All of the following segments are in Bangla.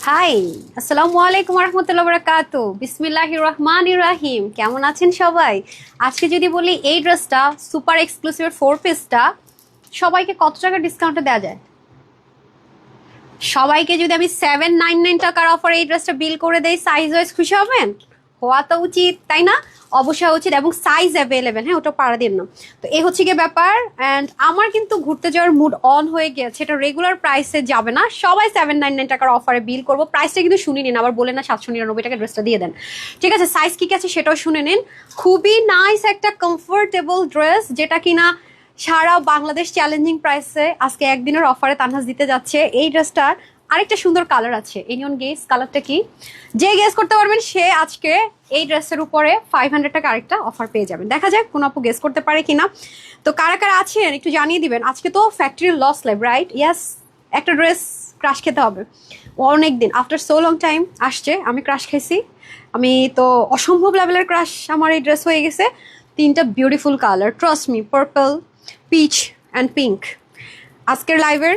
হাই, আসসালামু আলাইকুম রহমতুল্লাহ বারাকাতু। বিসমিল্লাহির রহমানির রাহিম। কেমন আছেন সবাই? আজকে যদি বলি এই ড্রেসটা সুপার এক্সক্লুসিভ 4 পিসটা সবাইকে কত টাকা ডিসকাউন্টে দেওয়া যায়? সবাইকে যদি আমি 799 টাকার অফারে এই ড্রেসটা বিল করে দেই, সাইজ ওয়াইজ খুশি হবেন? হওয়া তো উচিত, তাই না? অবশ্যই উচিত, এবং সাইজ অ্যাভেলেবেল। হ্যাঁ, ওটা পারা দিন না। তো এই হচ্ছে গিয়ে ব্যাপার। অ্যান্ড আমার কিন্তু ঘুরতে যাওয়ার মুড অন হয়ে গিয়েছে। এটা রেগুলার প্রাইসে যাবে না, সবাই 799 টাকার অফারে বিল করবো। প্রাইসটা কিন্তু শুনে নিন, আবার বলে না 799 টাকা ড্রেসটা দিয়ে দেন। ঠিক আছে, সাইজ কি আছে সেটাও শুনে নিন। খুবই নাইস একটা কমফোর্টেবল ড্রেস, যেটা কিনা সারা বাংলাদেশ চ্যালেঞ্জিং প্রাইসে আজকে একদিনের অফারে তানহাজ দিতে যাচ্ছে। এই ড্রেসটার আরেকটা সুন্দর কালার আছে। এনিয়ন গেস কালারটা কি? যে গেস করতে পারবেন সে আজকে এই ড্রেসের উপরে 500 টাকা আরেকটা অফার পেয়ে যাবেন। দেখা যাক কোন আপু গেস করতে পারে কিনা। তো কারা কারা আছেন একটু জানিয়ে দিবেন। আজকে তো ফ্যাক্টরি লস লাইভ, রাইট? ইয়াস, একটা ড্রেস ক্রাশ খেতে হবে। অনেক দিন আফটার সো লং টাইম আসছে, আমি ক্রাশ খাইছি। আমি তো অসম্ভব লেভেলের ক্রাশ আমার এই ড্রেস হয়ে গেছে। 3টা beautiful colour, trust me, purple, peach and pink. আজকের লাইভের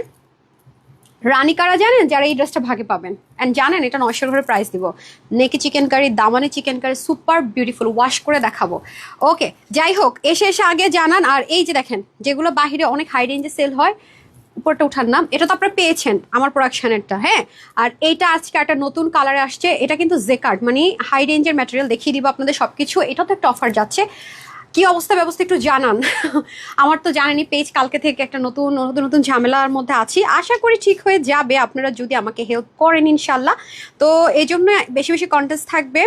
রানী কারা জানেন? যারা এই ড্রেসটা ভাগে পাবেন। অ্যান্ড জানেন এটা 900 করে প্রাইস দিব। নেকি চিকেন কারি, দামানি chikankari, super beautiful, wash করে দেখাবো। ওকে, যাই হোক, এসে এসে আগে জানান। আর এই যে দেখেন, যেগুলো বাহিরে অনেক হাই রেঞ্জে সেল হয়, উপরটা উঠার নাম, এটা তো আপনারা পেয়েছেন আমার প্রোডাকশনেরটা। হ্যাঁ, আর এইটা আজকে একটা নতুন কালারে আসছে। এটা কিন্তু জেকার্ড, মানে হাই রেঞ্জের ম্যাটেরিয়াল। দেখিয়ে দিব আপনাদের সবকিছু। এটা তো একটা অফার যাচ্ছে। কি অবস্থা ব্যবস্থা একটু জানান। আমার তো জানেনই, পেজ কালকে থেকে একটা নতুন নতুন নতুন ঝামেলার মধ্যে আছি। আশা করি ঠিক হয়ে যাবে আপনারা যদি আমাকে হেল্প করেন ইনশাল্লাহ। তো এই জন্য বেশি বেশি কন্টেস্ট থাকবে।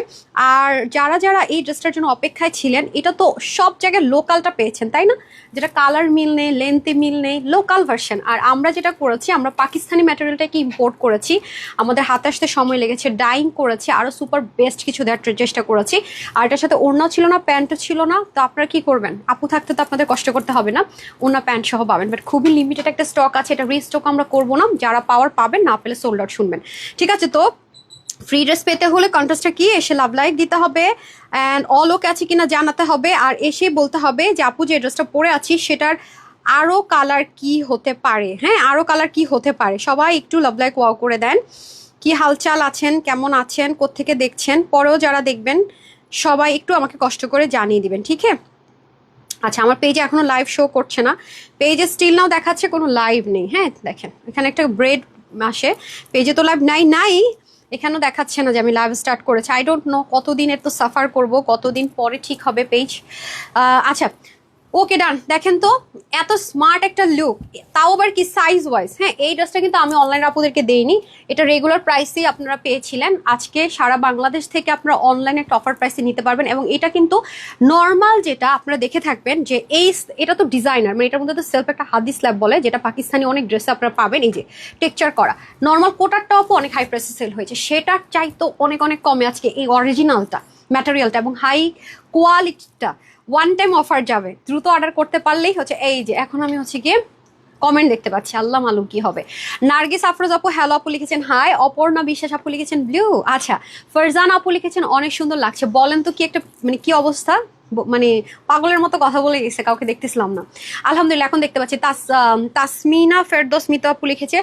আর যারা যারা এই ড্রেসটার জন্য অপেক্ষায় ছিলেন, এটা তো সব জায়গায় লোকালটা পেয়েছেন, তাই না? যেটা কালার মিল নেই, লেন্থে মিল নেই, লোকাল ভার্সন। আর আমরা যেটা করেছি, আমরা পাকিস্তানি ম্যাটেরিয়ালটাকে ইম্পোর্ট করেছি। আমাদের হাতে আসতে সময় লেগেছে, ডাইং করেছি, আরও সুপার বেস্ট কিছু দেওয়ার চেষ্টা করেছি। আর এটার সাথে ওড়নাও ছিল না, প্যান্টও ছিল না। তো আপনারা কি করবেন? আপু থাকতে তো আপনাদের কষ্ট করতে হবে না, ওড়না প্যান্ট সহ পাবেন। বাট খুবই লিমিটেড একটা স্টক আছে, এটা রিস্টক আমরা করবো না। যারা পাওয়ার পাবেন, না পেলে সোল্ড আউট শুনবেন। ঠিক আছে, তো ফ্রি ড্রেস পেতে হলে কন্টেস্টটা কি, এসে লাভ লাইক দিতে হবে অ্যান্ড অল ওকে আছে কিনা জানাতে হবে। আর এসে বলতে হবে যে আপু যে ড্রেসটা পরে আছি সেটার আরও কালার কি হতে পারে। হ্যাঁ, আরও কালার কি হতে পারে। সবাই একটু লাভ লাইক ওয়াও করে দেন। কি হালচাল আছেন, কেমন আছেন, কোত্থেকে দেখছেন, পরেও যারা দেখবেন সবাই একটু আমাকে কষ্ট করে জানিয়ে দিবেন, ঠিক আছে? আচ্ছা, আমার পেজে এখনো লাইভ শো করছে না। পেজে স্টিল নাও দেখাচ্ছে কোনো লাইভ নেই। হ্যাঁ, দেখেন এখানে একটা ব্রেড আসে, পেজে তো লাইভ নাই। এখানেও দেখাচ্ছে না যে আমি লাইভ স্টার্ট করেছি। আই ডোন্ট নো কতদিন এর তো সাফার করব, কতদিন পরে ঠিক হবে পেজ। আচ্ছা, ওকে ডান। দেখেন তো এত স্মার্ট একটা লুক, তাও আবার কি সাইজ ওয়াইজ। হ্যাঁ, এই ড্রেসটা কিন্তু আমি অনলাইন আপুদেরকে দেইনি, এটা রেগুলার প্রাইসেই আপনারা পেয়েছিলেন। আজকে সারা বাংলাদেশ থেকে আপনারা অনলাইনে একটা অফার প্রাইসে নিতে পারবেন। এবং এটা কিন্তু নর্মাল, যেটা আপনারা দেখে থাকবেন যে এটা তো ডিজাইনার, মানে এটার মধ্যে তো সেলফ একটা হাদি স্ল্যাব বলে, যেটা পাকিস্তানি অনেক ড্রেসে আপনারা পাবেন। এই যে টেক্সচার করা নর্মাল কোটার টপও অনেক হাই প্রাইসে সেল হয়েছে, সেটার চাইতো অনেক অনেক কমে আজকে এই অরিজিনালটা, ম্যাটেরিয়ালটা এবং হাই কোয়ালিটিটা ওয়ান টাইম অফার যাবে। দ্রুত অর্ডার করতে পারলেই হচ্ছে। এই যে এখন আমি হচ্ছে গিয়ে কমেন্ট দেখতে পাচ্ছি, আল্লাহ মালুম কি হবে। নার্গিস আফরোজ আপু হ্যালো আপু লিখেছেন হাই। অপর্ণা বিশ্বাস আপু লিখেছেন ব্লু। আচ্ছা, ফারজান আপু লিখেছেন অনেক সুন্দর লাগছে। বলেন তো কি একটা, মানে কি অবস্থা, মানে পাগলের মতো কথা বলে গেছে, কাউকে দেখতেছিলাম না। আলহামদুলিল্লাহ এখন দেখতে পাচ্ছি। তাসমিনা ফেরদৌস মিতা আপু লিখেছে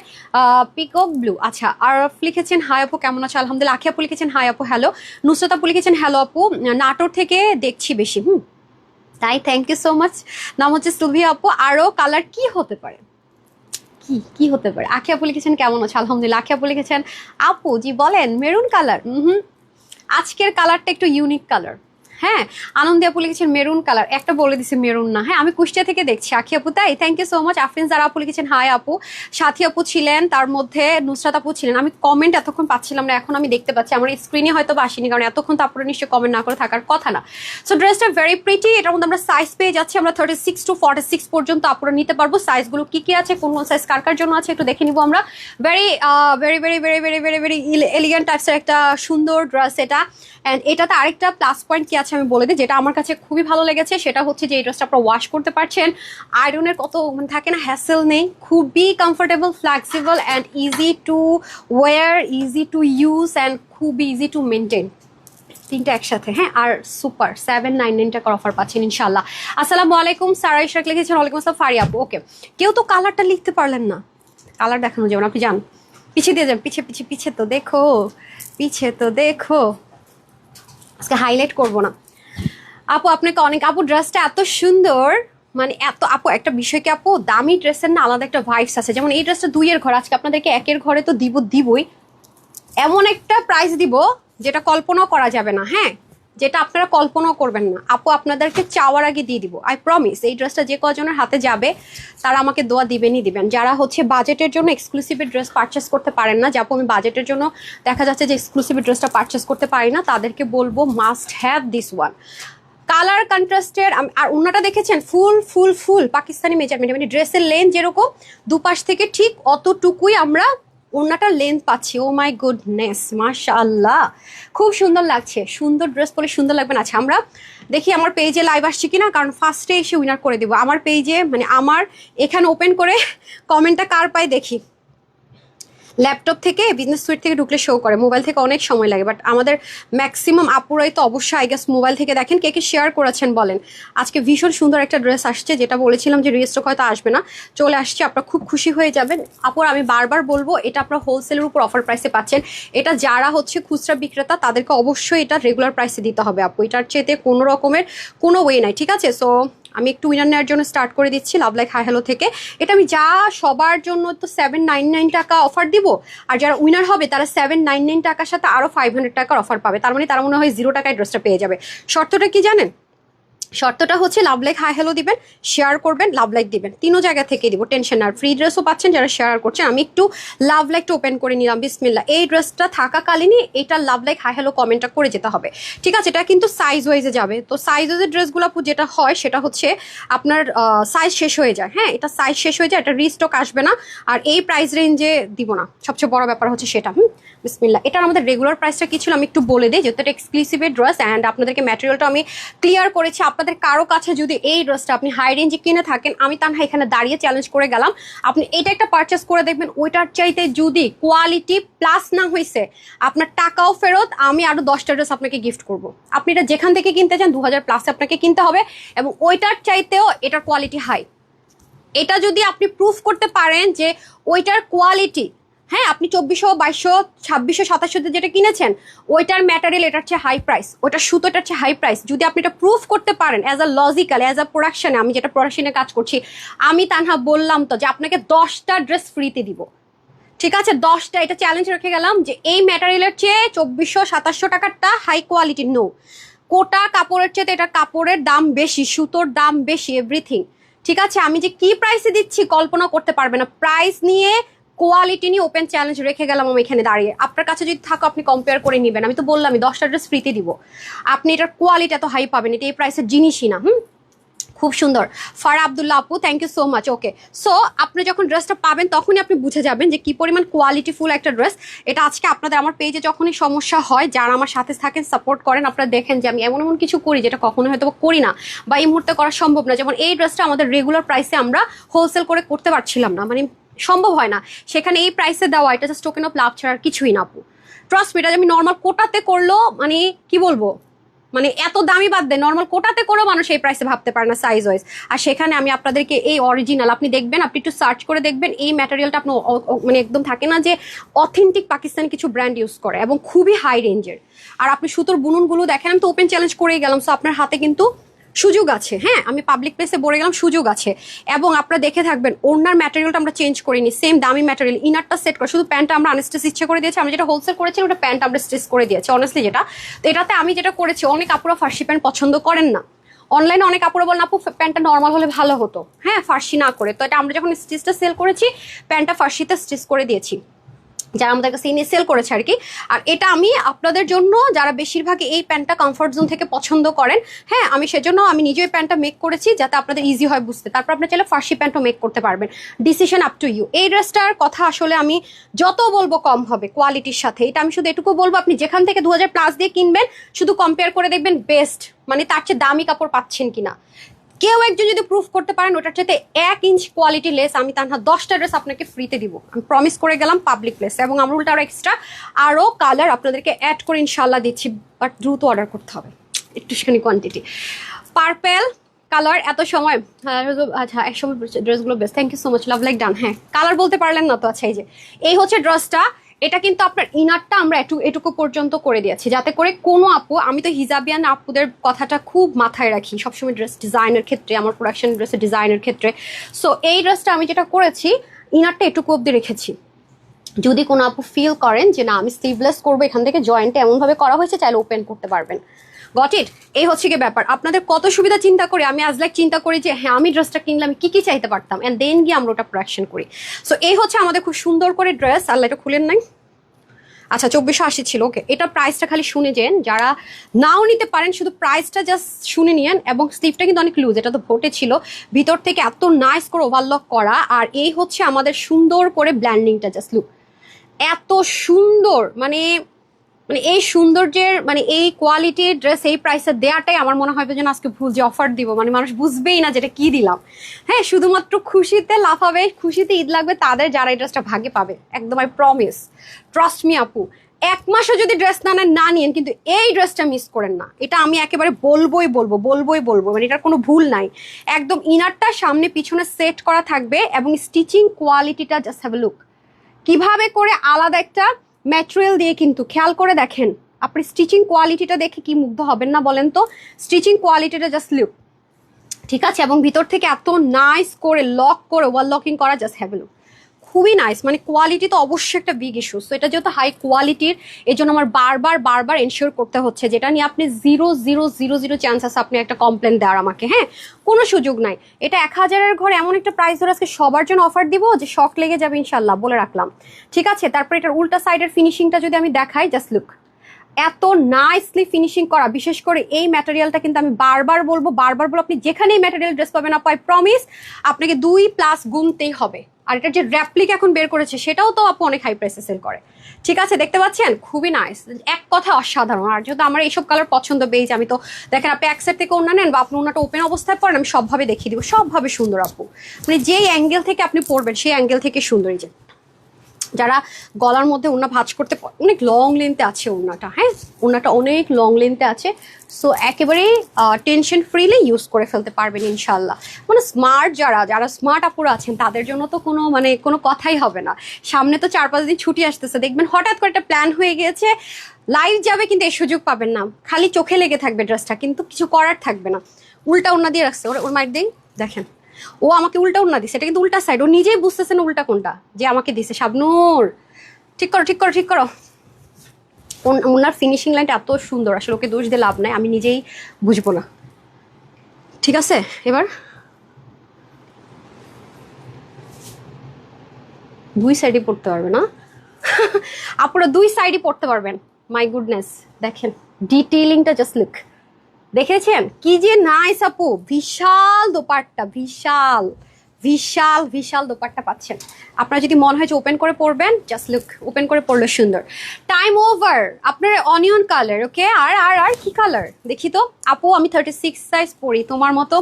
পিকক ব্লু। আচ্ছা, আরফ লিখেছেন হাই আপু কেমন আছো? আলহামদুলিল্লাহ। আখি আপু লিখেছেন হাই আপু হ্যালো। নুসরাত আপু লিখেছেন হ্যালো আপু, নাটোর থেকে দেখছি বেশি। তাই থ্যাংক ইউ সো মাচ। নাম হচ্ছে সুভি আপু। আরও কালার কি হতে পারে, কি হতে পারে? আখি আপু লিখেছেন কেমন আছে? আলহামদুলিল্লাহ। আখি আপু লিখেছেন আপু জি বলেন মেরুন কালার। আজকের কালারটা একটু ইউনিক কালার। হ্যাঁ, আনন্দী আপু লিখেছেন মেরুন কালার, একটা বলে দিছে মেরুন না। হ্যাঁ, আমি কুষ্টিয়া থেকে দেখছি। আখি আপু তাই, thank you so much. Afrin Zara আপু লিখেছেন হাই আপু। সাথী আপু ছিলেন, তার মধ্যে নুসরাত আপু ছিলেন। আমি কমেন্ট এতক্ষণ পাচ্ছিলাম না, এখন আমি দেখতে পাচ্ছি। আমার স্ক্রিনে হয়তো আসেনি, কারণ এতক্ষণ তো আপনারা নিশ্চয়ই কমেন্ট না করে থাকার কথা না। সো ড্রেসটা ভেরি প্রিটি। এটার মধ্যে আমরা সাইজ পেয়ে যাচ্ছি, আমরা 36 to 46 পর্যন্ত আপনারা নিতে পারবো। সাইজগুলো কি কি আছে, কোন কোন সাইজ কার কার জন্য আছে একটু দেখে নিবো আমরা। Very very very very very very very elegant টাইপসের একটা সুন্দর ড্রেস এটা। অ্যান্ড এটাতে আরেকটা প্লাস পয়েন্ট কি আছে আমি বলে দিই, যেটা আমার কাছে খুবই ভালো লেগেছে। সেটা হচ্ছে যে এই ড্রেসটা আপনারা ওয়াশ করতে পারছেন, আয়রনের কত মানে থাকে না, হ্যাসেল নেই। খুবই comfortable, flexible and easy two wire, easy to use and খুবই ইজি টু মেনটেন। তিনটা একসাথে। হ্যাঁ, আর সুপার 799 টাকার অফার পাচ্ছেন ইনশাল্লাহ। আসসালামু আলাইকুম। সারা ইশরাক লিখেছেন ওয়ালাইকুম আসসালাম। ফারি আপু ওকে। কেউ তো কালারটা লিখতে পারলেন না, কালার দেখানো যাবে না, আপনি যান পিছিয়ে দিয়ে যান, পিছে পিছে পিছে তো দেখো, পিছে তো দেখো। আজকে হাইলাইট করবো না আপু, আপনাকে অনেক। আপু ড্রেসটা এত সুন্দর, মানে এত আপু একটা বিষয় কি আপু, দামি ড্রেসের না আলাদা একটা ভাইবস আছে। যেমন এই ড্রেসটা 2 এর ঘর, আজকে আপনাদেরকে 1 এর ঘরে তো দিবই। এমন একটা প্রাইস দিব যেটা কল্পনাও করা যাবে না, হ্যাঁ, যেটা আপনারা কল্পনাও করবেন না আপু, আপনাদেরকে চাওয়ার আগে দিয়ে দিব, আই প্রমিস। এই ড্রেসটা যে কজনের হাতে যাবে তারা আমাকে দোয়া দিবেন। যারা হচ্ছে বাজেটের জন্য এক্সক্লুসিভ ড্রেস পারচেস করতে পারেন না, যাপু আমি বাজেটের জন্য দেখা যাচ্ছে যে এক্সক্লুসিভ ড্রেসটা পারচেস করতে পারি না, তাদেরকে বলবো must have this one. Colour কন্ট্রাস্টের, আর ওন্নাটা দেখেছেন ফুল ফুল ফুল পাকিস্তানি মেজারমেন্ট, মানে ড্রেসের লেন্থ যেরকম দুপাশ থেকে ঠিক অতটুকুই আমরা ওন্নাটার লেন্থ পাচ্ছি। ও মাই গুডনেস, মাশাআল্লাহ, খুব সুন্দর লাগছে। সুন্দর ড্রেস পরে সুন্দর লাগবে না। আচ্ছা আমরা দেখি আমার পেজে লাইভ আসছে কিনা, কারণ ফার্স্টে এসে উইনার করে দেবো আমার পেজে, মানে আমার এখানে ওপেন করে কমেন্টটা কার পাই দেখি। ল্যাপটপ থেকে বিজনেস সুইট থেকে ঢুকলে শো করে, মোবাইল থেকে অনেক সময় লাগে, বাট আমাদের ম্যাক্সিমাম আপুরাই তো অবশ্যই আই গেস মোবাইল থেকে দেখেন। কে কে শেয়ার করেছেন বলেন। আজকে ভীষণ সুন্দর একটা ড্রেস আসছে, যেটা বলেছিলাম যে রিস্টক হয়তো আসবে না, চলে আসছে, আপনারা খুব খুশি হয়ে যাবেন। আপুর আমি বারবার বলবো, এটা আপনারা হোলসেলের উপর অফার প্রাইসে পাচ্ছেন। এটা যারা হচ্ছে খুচরা বিক্রেতা তাদেরকে অবশ্যই এটা রেগুলার প্রাইসে দিতে হবে আপু, এটার চেয়েতে কোনো রকমের কোনো ওয়ে নাই, ঠিক আছে? সো আমি একটু উইনার নেওয়ার জন্য স্টার্ট করে দিচ্ছি লাভ লাইক হাই হ্যালো থেকে। এটা আমি যা সবার জন্য তো 799 টাকা অফার দিব, আর যারা উইনার হবে তারা 799 টাকার সাথে আরও 500 টাকার অফার পাবে। তার মানে তারা মনে হয় 0 টাকায় ড্রেসটা পেয়ে যাবে। শর্তটা কি জানেন? শর্তটা হচ্ছে লাভ লাইক হাই হ্যালো দিবেন, শেয়ার করবেন, লাভ লাইক দিবেন, তিনও জায়গা থেকে দিব, টেনশন। আর ফ্রি ড্রেসও পাচ্ছেন যারা শেয়ার করছেন। আমি একটু লাভ লাইকটা ওপেন করে নিলাম, বিসমিল্লাহ। এই ড্রেসটা থাকাকালীনই এটা লাভ লাইক হাই হ্যালো কমেন্টটা করে যেতে হবে, ঠিক আছে? এটা কিন্তু সাইজ ওয়াইজে যাবে। তো সাইজ ওয়াইজের ড্রেসগুলো যেটা হয় সেটা হচ্ছে আপনার সাইজ শেষ হয়ে যায়, হ্যাঁ, এটা সাইজ শেষ হয়ে যায়, এটা রিস্টক আসবে না, আর এই প্রাইস রেঞ্জে দিব না। সবচেয়ে বড় ব্যাপার হচ্ছে সেটা। বিসমিল্লাহ। এটার আমাদের রেগুলার প্রাইসটা কি ছিল আমি একটু বলে দিই, যেহেতু এটা এক্সক্লুসিভ ড্রেস অ্যান্ড আপনাদেরকে ম্যাটেরিয়ালটা আমি ক্লিয়ার করেছি। আপনাদের কারো কাছে যদি এই ড্রেসটা আপনি হাই রেঞ্জে কিনে থাকেন, আমি তানহা এখানে দাঁড়িয়ে চ্যালেঞ্জ করে গেলাম, আপনি এটা একটা পারচেস করে দেখবেন, ওইটার চাইতে যদি কোয়ালিটি প্লাস না হয়েছে আপনার টাকাও ফেরত, আমি আরো 10টা ড্রেস আপনাকে গিফট করব। আপনি এটা যেখান থেকে কিনতে চান 2000 প্লাসে আপনাকে কিনতে হবে, এবং ওইটার চাইতেও এটার কোয়ালিটি হাই। এটা যদি আপনি প্রুফ করতে পারেন যে ওইটার কোয়ালিটি, হ্যাঁ, আপনি 2400, 2200, 2600, 2700 যেটা কিনেছেন ওইটার ম্যাটেরিয়াল এটার চেয়ে হাই প্রাইস, ওইটার সুতোটার চেয়ে হাই প্রাইস, যদি আপনি এটা প্রুফ করতে পারেন as a logical, as a প্রোডাকশনে, আমি যেটা প্রোডাকশনে কাজ করছি, আমি তানহা বললাম তো যে আপনাকে 10টা ড্রেস ফ্রিতে দিব, ঠিক আছে? 10টা, এটা চ্যালেঞ্জ রেখে গেলাম যে এই ম্যাটেরিয়ালের চেয়ে 2400, 2700 টাকারটা হাই কোয়ালিটি নো, কোটা কাপড়ের চেয়ে এটার কাপড়ের দাম বেশি, সুতোর দাম বেশি, এভরিথিং, ঠিক আছে? আমি যে কি প্রাইসে দিচ্ছি কল্পনা করতে পারবে না। প্রাইস নিয়ে কোয়ালিটি নিয়ে ওপেন চ্যালেঞ্জ রেখে গেলাম আমি এখানে দাঁড়িয়ে। আপনার কাছে যদি থাকো আপনি কম্পেয়ার করে নেবেন, আমি তো বললামই 10টা ড্রেস ফ্রিতে দিব, আপনি এটার কোয়ালিটি এত হাই পাবেন, এটা এই প্রাইসের জিনিসই না। খুব সুন্দর। ফারা আব্দুল্লাহ আপু, thank you so much. Okay, so আপনি যখন ড্রেসটা পাবেন তখনই আপনি বুঝে যাবেন যে কি পরিমাণ কোয়ালিটিফুল একটা ড্রেস এটা। আজকে আপনাদের আমার পেজে যখনই সমস্যা হয়, যারা আমার সাথে থাকেন, সাপোর্ট করেন, আপনারা দেখেন যে আমি এমন কিছু করি যেটা কখনো হয়তো করি না বা এই মুহূর্তে করা সম্ভব না। যেমন এই ড্রেসটা আমাদের রেগুলার প্রাইসে আমরা হোলসেল করে করতে পারছিলাম না, মানে সম্ভব হয় না, সেখানে এই প্রাইসে দেওয়া এটা জাস্ট টোকেন অফ লাভ ছাড়া আর কিছুই না আপু। ট্রাস্ট মি, এটা আমি নর্মাল কোটাতে করলো, মানে কি বলবো, মানে এত দামি বাদ দেয়, নর্মাল কোটাতে করেও মানুষ এই প্রাইসে ভাবতে পারে না সাইজ ওয়াইজ। আর সেখানে আমি আপনাদেরকে এই অরিজিনাল, আপনি দেখবেন, আপনি একটু সার্চ করে দেখবেন, এই ম্যাটেরিয়ালটা আপনি মানে একদম থাকে না যে অথেন্টিক পাকিস্তানি কিছু ব্র্যান্ড ইউজ করে এবং খুবই হাই রেঞ্জের। আর আপনি সুতোর বুননগুলো দেখেন, আমি তো ওপেন চ্যালেঞ্জ করেই গেলাম, সো আপনার হাতে কিন্তু সুযোগ আছে, হ্যাঁ, আমি পাবলিক প্লেসে বলে গেলাম, সুযোগ আছে। এবং আপনারা দেখে থাকবেন ওনার ম্যাটেরিয়ালটা আমরা চেঞ্জ করিনি, সেম দামি ম্যাটেরিয়াল, ইনারটা সেট করে, শুধু প্যান্টটা আমরা আনস্টিচ ইচ্ছে করে দিয়েছি। আমরা যেটা হোলসেল করেছি ওটা প্যান্ট আমরা স্টিচ করে দিয়েছি অনেস্টলি যেটা। তো এটাতে আমি যেটা করেছি, অনেক আপুরা ফার্সি প্যান্ট পছন্দ করেন না, অনলাইনে অনেক আপুরা বলেন আপু প্যান্টটা নর্মাল হলে ভালো হতো, হ্যাঁ, ফার্সি না করে। তো এটা আমরা যখন স্টিচটা সেল করেছি, প্যান্টটা ফার্সিতে স্টিচ করে দিয়েছি, যারা আমাদের কাছে এনে সেল করেছে আর কি। আর এটা আমি আপনাদের জন্য, যারা বেশিরভাগ এই প্যান্টটা কমফর্ট জোন থেকে পছন্দ করেন, হ্যাঁ, আমি সেজন্য আমি নিজেই প্যান্টটা মেক করেছি যাতে আপনাদের ইজি হয় বুঝতে। তারপর আপনি চাইলে ফার্সি প্যান্টও মেক করতে পারবেন, ডিসিশন আপ টু ইউ। এই ড্রেসটার কথা আসলে আমি যত বলবো কম হবে কোয়ালিটির সাথে। এটা আমি শুধু এটুকু বলবো, আপনি যেখান থেকে 2000 প্লাস দিয়ে কিনবেন শুধু কম্পেয়ার করে দেখবেন বেস্ট, মানে তার চেয়ে দামি কাপড় পাচ্ছেন কিনা। কেউ একজন যদি প্রুফ করতে পারেন ওটার চাইতে 1 ইঞ্চ কোয়ালিটি লেস, আমি তানহা 10টা ড্রেস আপনাকে ফ্রিতে দিব, আমি প্রমিস করে গেলাম পাবলিক প্লেস। এবং আমরা উল্টা আরো এক্সট্রা আরো কালার আপনাদেরকে অ্যাড করে ইনশাল্লাহ দিচ্ছি, বাট দ্রুত অর্ডার করতে হবে, একটুখানি কোয়ান্টিটি। পার্পেল, কালার এত সময় আচ্ছা এক সময় ড্রেসগুলো best, thank you so much, love like done. হ্যাঁ কালার বলতে পারলেন না তো, আচ্ছা এই হচ্ছে ড্রেসটা। এটা কিন্তু আপনার ইনারটা আমরা এটুকু পর্যন্ত করে দিয়েছি, যাতে করে কোনো আপু, আমি তো হিজাবিয়ান আপুদের কথাটা খুব মাথায় রাখি সবসময় ড্রেস ডিজাইনের ক্ষেত্রে, আমার প্রোডাকশন ড্রেসের ডিজাইনের ক্ষেত্রে। সো এই ড্রেসটা আমি যেটা করেছি, ইনারটা এটুকু অব্দি রেখেছি। যদি কোনো আপু ফিল করেন যে না আমি স্লিভলেস করবো, এখান থেকে জয়েন্টে এমনভাবে করা হয়েছে, চাইলে ওপেন করতে পারবেন। Got it? এই হচ্ছে কি ব্যাপার, আপনাদের কত সুবিধা চিন্তা করি আমি, আজ লাইক চিন্তা করি যে হ্যাঁ আমি ড্রেসটা কিনলে আমি কি কি চাইতে পারতাম, অ্যান্ড দেন গিয়ে আমরা ওটা প্রোডাকশন করি। সো এই হচ্ছে আমাদের খুব সুন্দর করে ড্রেস। আল্লাহ এটা খুলেন নাই, আচ্ছা 2480 ছিল। ওকে, এটা প্রাইসটা খালি শুনে যেন, যারা নাও নিতে পারেন শুধু প্রাইসটা জাস্ট শুনে নিয়েন। এবং স্লিভটা কিন্তু অনেক লুজ, এটা তো ভোটে ছিল, ভিতর থেকে এত নাইস করে ওভারলক করা। আর এই হচ্ছে আমাদের সুন্দর করে ব্ল্যান্ডিংটা, জাস্ট লুক এত সুন্দর, মানে মানে এই সৌন্দর্যের, মানে এই কোয়ালিটির ড্রেস এই প্রাইসে দেওয়াটাই আমার মনে হয় যেন আজকে ভুল যে অফার দিব, মানে মানুষ বুঝবেই না যেটা কি দিলাম। হ্যাঁ শুধুমাত্র খুশিতে লাফাবে, খুশিতে ঈদ লাগবে তাদের, যারা এই ড্রেসটা ভাগে পাবে, একদম আই প্রমিস, ট্রাস্ট মি আপু। এক মাসও যদি ড্রেস না নিয়েন কিন্তু এই ড্রেসটা মিস করেন না, এটা আমি একেবারে বলবো, মানে এটার কোনো ভুল নাই। একদম ইনারটা সামনে পিছনে সেট করা থাকবে, এবং স্টিচিং কোয়ালিটিটা জাস্ট হ্যাভ এ লুক, কিভাবে করে আলাদা একটা ম্যাটেরিয়াল দিয়ে, কিন্তু খেয়াল করে দেখেন আপনি স্টিচিং কোয়ালিটিটা দেখে কি মুগ্ধ হবেন না বলেন তো? স্টিচিং কোয়ালিটিটা জাস্ট লুক, ঠিক আছে? এবং ভিতর থেকে এত নাইস করে লক করে ওভারলকিং করা, জাস্ট হ্যাভ এ লুক, খুবই নাইস। মানে কোয়ালিটি তো অবশ্যই একটা বিগ ইস্যু। সো এটা যেহেতু হাই কোয়ালিটির, এই জন্য আমার বারবার এনশিওর করতে হচ্ছে, যেটা নিয়ে আপনি 0.000 চান্স আছে আপনি একটা কমপ্লেন দেওয়ার আমাকে, হ্যাঁ কোনো সুযোগ নাই। এটা 1000-এর ঘরে এমন একটা প্রাইস ধরে আজকে সবার জন্য অফার দিব যে শক লেগে যাবে ইনশাল্লাহ, বলে রাখলাম, ঠিক আছে? তারপর এটার উল্টা সাইডের ফিনিশিংটা যদি আমি দেখাই, জাস্ট লুক এত নাইসলি ফিনিশিং করা। বিশেষ করে এই ম্যাটেরিয়ালটা কিন্তু আমি বারবার বলবো, আপনি যেখানে এই ম্যাটেরিয়াল ড্রেস পাবেন আপু, আই প্রমিস আপনাকে 2+ গুনতেই হবে। আর এটার যে র্যাপ্লিক এখন বের করেছে সেটাও তো আপু অনেক হাই প্রাইসে সেল করে, ঠিক আছে? দেখতে পাচ্ছেন খুবই নাইস, এক কথা অসাধারণ। আর যেহেতু আমার এইসব কালার পছন্দ, বেজ আমি তো দেখেন আপনি এক সাইড থেকে ওড়না নেন বা আপনি ওড়নাটা ওপেন অবস্থায় পড়েন, আমি সবভাবে দেখিয়ে দিব, সবভাবে সুন্দর আপু, মানে যেই অ্যাঙ্গেল থেকে আপনি পড়বেন সেই অ্যাঙ্গেল থেকে সুন্দর। এই যে যারা গলার মধ্যে ওড়না ভাঁজ করতে, অনেক লং লেন্থে আছে ওড়নাটা, হ্যাঁ ওড়নাটা অনেক লং লেন্থে আছে। সো একেবারেই টেনশন ফ্রিলি ইউজ করে ফেলতে পারবেন ইনশাল্লাহ। মানে স্মার্ট যারা স্মার্ট আপুরা আছেন তাদের জন্য তো কোনো কথাই হবে না। সামনে তো 4-5 দিন ছুটি আসতেছে, দেখবেন হঠাৎ করে একটা প্ল্যান হয়ে গিয়েছে, লাইভ যাবে কিন্তু এই সুযোগ পাবেন না, খালি চোখে লেগে থাকবে ড্রেসটা, কিন্তু কিছু করার থাকবে না। উল্টা ওড়না দিয়ে রাখছে ওর মাইক দিন, দেখেন ও আমাকে উল্টা ওড়না দিছে, এটা কিন্তু উল্টা সাইড, ও নিজেই বুঝতেছে না উল্টা কোনটা যে আমাকে দিছে। শাবনূর ঠিক করো, ওনার ফিনিশিং লাইনটা এত সুন্দর, আসলে ওকে দোষ দিয়ে লাভ নাই, আমি নিজেই বুঝবো না, ঠিক আছে? এবার দুই সাইডে পড়তে পারবে না আপনারা, দুই সাইডে পড়তে পারবেন। মাই গুডনেস, দেখেন ডিটেইলিংটা জাস্ট লুক, দেখেছেন কি যে নাইস আপু, বিশাল দোপাট্টা, বিশাল দোপাট্টা পাচ্ছেন। আপনার যদি মনে হয় যে ওপেন করে পরবেন, জাস্ট লুক ওপেন করে পরলে সুন্দর। টাইম ওভার, আপনার অনিয়ন কালার, ওকে? আর কি কালার দেখি তো আপু, আমি 36 সাইজ পরি, তোমার মতো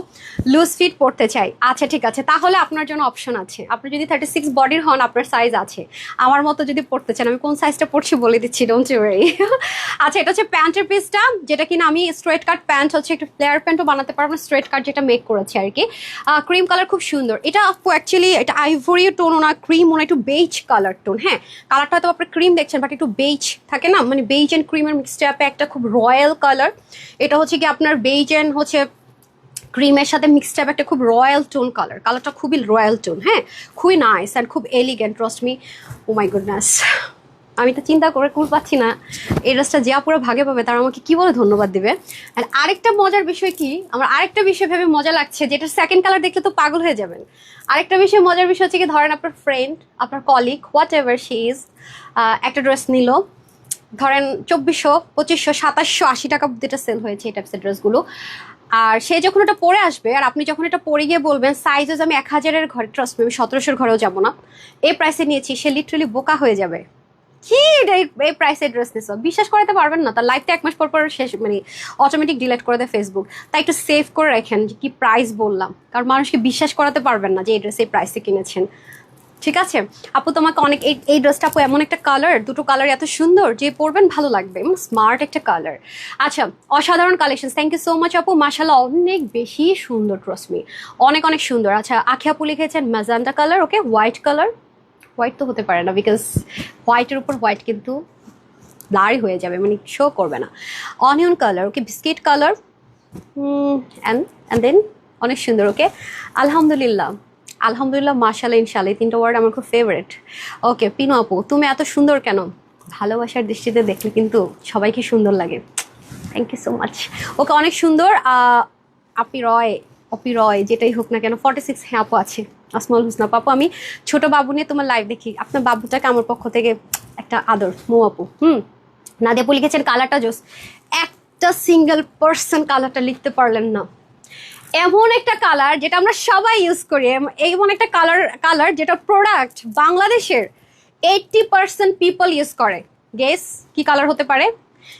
লুজ ফিট পরতে চাই। আচ্ছা ঠিক আছে, তাহলে আপনার জন্য অপশন আছে, আপনি যদি 36 বডির হন আপনার সাইজ আছে, আমার মতো যদি পড়তে চান আমি কোন সাইজটা পড়ছি বলে দিচ্ছি, ডোন্ট ওয়ারি। আচ্ছা এটা হচ্ছে প্যান্টের পিসটা, যেটা কিনা আমি স্ট্রেট কাট প্যান্ট হচ্ছে, একটু ফ্লেয়ার প্যান্টও বানাতে পারবো, স্ট্রেট কাট যেটা মেক করেছি আর কি। ক্রিম কালার খুব সুন্দর এটা আপু, অ্যাকচুয়ালি এটা আইভরি টোন না ক্রিম, ওনা একটু বেজ কালার টোন, হ্যাঁ কালারটা হয়তো আপনার ক্রিম দেখছেন বাট একটু বেজ থাকে না, মানে বেজ অ্যান্ড ক্রিমের মিক্সড আপে একটা খুব রয়্যাল কালার। এটা হচ্ছে কি আপনার বেজ অ্যান্ড হচ্ছে ক্রিমের সাথে মিক্সড আপে একটা খুব রয়্যাল টোন কালারটা খুবই রয়্যাল টোন, হ্যাঁ খুবই নাইস অ্যান্ড খুব elegant, trust me. Oh my goodness, আমি তো চিন্তা করে কুল পাচ্ছি না, এই ড্রেসটা যে আপুরা ভাগে পাবে তারা আমাকে কি বলে ধন্যবাদ দিবে। আর আরেকটা মজার বিষয় কি, আমার আরেকটা বিষয় ভেবে মজা লাগছে, যেটা সেকেন্ড কালার দেখলে তো পাগল হয়ে যাবেন। আরেকটা মজার বিষয় হচ্ছে কি, ধরেন আপনার ফ্রেন্ড, আপনার colleague, what ever she is, একটা ড্রেস নিল, ধরেন 2400, 2500, 2780 টাকা যেটা সেল হয়েছে এই টাইপসের ড্রেসগুলো। আর সে যখন এটা পরে আসবে, আর আপনি যখন এটা পরে গিয়ে বলবেন সাইজেস আমি 1000-এর ঘরে, ট্রাস্ট মি আমি 1700-এর ঘরেও যাবো না, এই প্রাইসে নিয়েছি, সে লিটারালি বোকা হয়ে যাবে। কি এই প্রাইসে ড্রেস নিস, বিশ্বাস করাতে পারবেন না, তার লাইফটা 1 মাস পর শেষ, মানে অটোমেটিক ডিলিট করে দেয় ফেসবুক। তাই একটু সেভ করে রাখেন যে কি প্রাইস বললাম, কারণ মানুষকে বিশ্বাস করাতে পারবেন না যে এই ড্রেস এই প্রাইসে কিনেছেন। ঠিক আছে আপু, তোমাকে অনেক এই ড্রেসটা আপু এমন একটা কালার, দুটো কালার এত সুন্দর যে পরবেন ভালো লাগবে এবং স্মার্ট একটা কালার। আচ্ছা, অসাধারণ collection, thank you so much আপু, মাশাআল্লাহ অনেক বেশি সুন্দর, ট্রাস্ট মি অনেক অনেক সুন্দর। আচ্ছা, আখি আপু লিখেছেন ম্যাজেন্টা কালার, ওকে হোয়াইট কালার, হোয়াইট তো হতে পারে না বিকজ হোয়াইটের উপর হোয়াইট কিন্তু ব্লারি হয়ে যাবে, মানে শো করবে না। Onion colour, okay biscuit colour, and then অনেক সুন্দর, ওকে আলহামদুলিল্লাহ, আলহামদুলিল্লাহ, মাশাআল্লাহ, ইনশাআল্লাহ, এই তিনটা ওয়ার্ড আমার খুব ফেভারিট। ওকে পিনু আপু, তুমি এত সুন্দর কেন? ভালোবাসার দৃষ্টিতে দেখলে কিন্তু সবাইকে সুন্দর লাগে। Thank you so much. Okay অনেক সুন্দর। অপি রয় যেটাই হোক না কেন, 46, হ্যাঁ আপু আছে। আসমাল হুসনা আপু, আমি ছোট বাবু নিয়ে তোমার লাইভ দেখি, আপনার বাবুটাকে আমার পক্ষ থেকে একটা আদর। মো আপু, নাদিয়া আপু লিখেছেন কালারটা জোস, একটা সিঙ্গেল পার্সন কালারটা লিখতে পারলেন না। এমন একটা কালার যেটা আমরা সবাই ইউজ করি, এমন একটা কালার যেটা প্রোডাক্ট বাংলাদেশের 80% পিপল ইউজ করে। গেস কি কালার হতে পারে?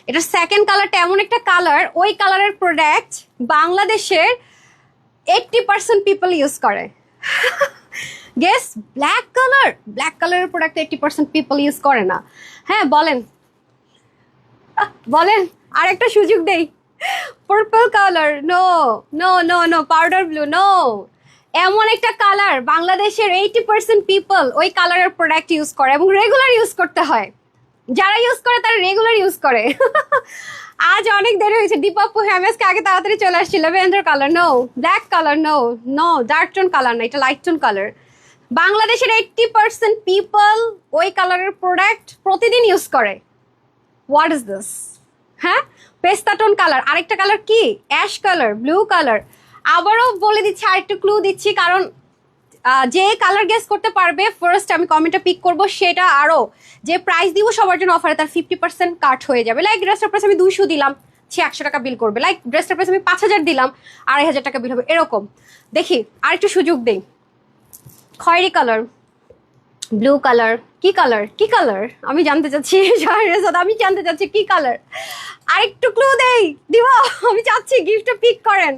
এটা সেকেন্ড কালারটা এমন একটা কালার, ওই কালারের প্রোডাক্ট বাংলাদেশের 80% পিপল ইউজ করে। গেস, ব্ল্যাক কালার, ব্ল্যাক কালারের প্রোডাক্ট 80% পিপল ইউজ করে না। হ্যাঁ বলেন বলেন, আর একটা সুযোগ দেই। Purple colour, no no no no, powder blue, no. এমন একটা কালার বাংলাদেশের 80% পিপল ওই কালারের প্রোডাক্ট ইউজ করে এবং রেগুলার ইউজ করতে হয়। যারা ইউজ করে তারা রেগুলার ইউজ করে। আজ অনেক দেরি হয়েছে। দীপাপু হ্যামেসকে আগে তাড়াতাড়ি চলে আসছিল। Lavender colour, no. Black colour, no no. Dark tone colour না, এটা লাইট টোন কালার। বাংলাদেশের 80% পিপল ওই কালারের প্রোডাক্ট প্রতিদিন ইউজ করে। What is this? হ্যাঁ, পেস্তা টোন কালার, আরেকটা কালার কি অ্যাশ কালার, ব্লু কালার। আবারও বলে দিচ্ছি, আরেকটু ক্লু দিচ্ছি, কারণ যে কালার গেস করতে পারবে ফার্স্ট আমি কমেন্টটা পিক করব, সেটা আরও যে প্রাইস দিব সবার জন্য অফারে তার 50% কাট হয়ে যাবে। লাইক ড্রেসটার প্রাইস আমি 200 দিলাম, সে 100 টাকা বিল করবে। লাইক ড্রেসটার প্রাইস আমি 5000 দিলাম, 2500 টাকা বিল হবে। এরকম দেখি আরেকটু সুযোগ দেই। খয়েরি কালার, ব্লু কালার, কি কালার, কি কালার আমি জানতে চাচ্ছি। আমি জানতে চাচ্ছি কি কালার। আরেকটু ক্লু দেই, দিব, আমি চাচ্ছি গিফটটা পিক করেন।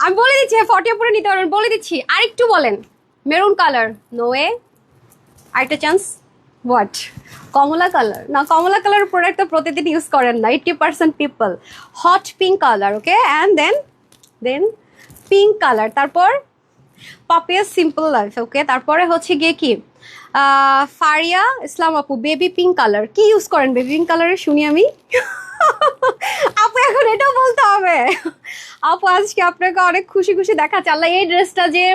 আমি বলে দিচ্ছি 40 উপরে নিতে পারবেন, বলে দিচ্ছি। আরেকটু বলেন। Maroon colour, no way. আরেকটা চান্স। হোয়াট? কমলা কালার, না কমলা কালার প্রোডাক্ট তো প্রতিদিন ইউজ করেন না 80% people. Hot pink colour, okay, and then pink colour, তারপর পাপিয়া সিম্পল লাইফ, ওকে, তারপরে হচ্ছে গিয়ে কি ফারিয়া ইসলাম আপু, বেবি পিঙ্ক কালার। কি ইউজ করেন বেবি পিঙ্ক কালারে শুনি আমি? আপু এখন এটাও বলতে হবে? আপু আজকে আপনাকে অনেক খুশি খুশি দেখাচ্ছে। আল্লাহ, এই ড্রেসটা যে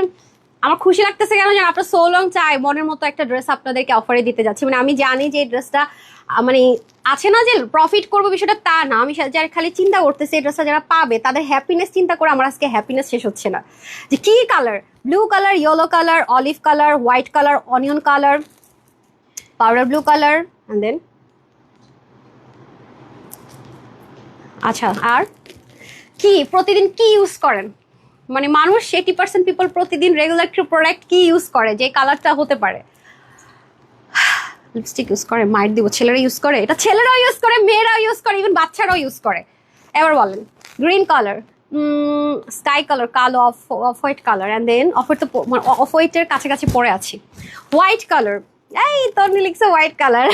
আমার খুশি লাগতেছে কেন জানেন? আপনার সো লং চাই মনের মতো একটা ড্রেস আপনাদেরকে অফারে দিতে যাচ্ছি। মানে আমি জানি যে এই ড্রেসটা মানে আছে না যে প্রফিট করবো, বিষয়টা তা না। আমি যারা খালি চিন্তা করতেছি এই ড্রেসটা যারা পাবে তাদের হ্যাপিনেস চিন্তা করে আমার আজকে হ্যাপিনেস শেষ হচ্ছে না। যে কি colour, blue colour, yellow colour, olive colour, white colour, onion colour, powder blue colour, and then আচ্ছা, আর কি প্রতিদিন কি ইউজ করেন? মানে মানুষ 80% পিপল প্রতিদিন রেগুলার প্রোডাক্ট কি ইউজ করে যে কালারটা হতে পারে? লিপস্টিক ইউজ করে, মাইট দিব, ছেলেরা ইউজ করে, এটা ছেলেরাও ইউজ করে, মেয়েরাও ইউজ করে, ইভেন বাচ্চারাও ইউজ করে। এবার বলেন। গ্রিন কালার, স্কাই কালার, কালো, off white colour, and then off white, তো অফ হোয়াইটের কাছাকাছি পরে আছি। হোয়াইট কালার, এই তন্নি লিখছে হোয়াইট কালার।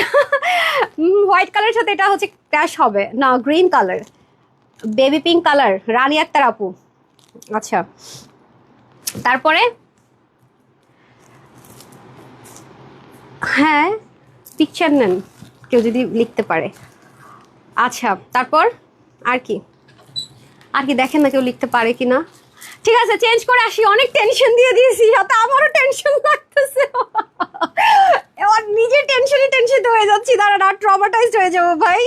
হোয়াইট কালারের সাথে এটা হচ্ছে ক্র্যাশ হবে না। Green colour, baby pink colour, Rani Akter আপু। আচ্ছা, তারপরে হ্যাঁ পিকচার নেন কেউ যদি লিখতে পারে। আচ্ছা, তারপর আর কি দেখেন না কেউ লিখতে পারে কিনা। ঠিক আছে, চেঞ্জ করে আসি। অনেক টেনশন দিয়ে দিয়েছি, সাথে আমারও টেনশন লাগতেছে। নিজের টেনশন হয়ে যাচ্ছি, দাঁড়ান, আর ট্রমাটাইজড হয়ে যাবো ভাই।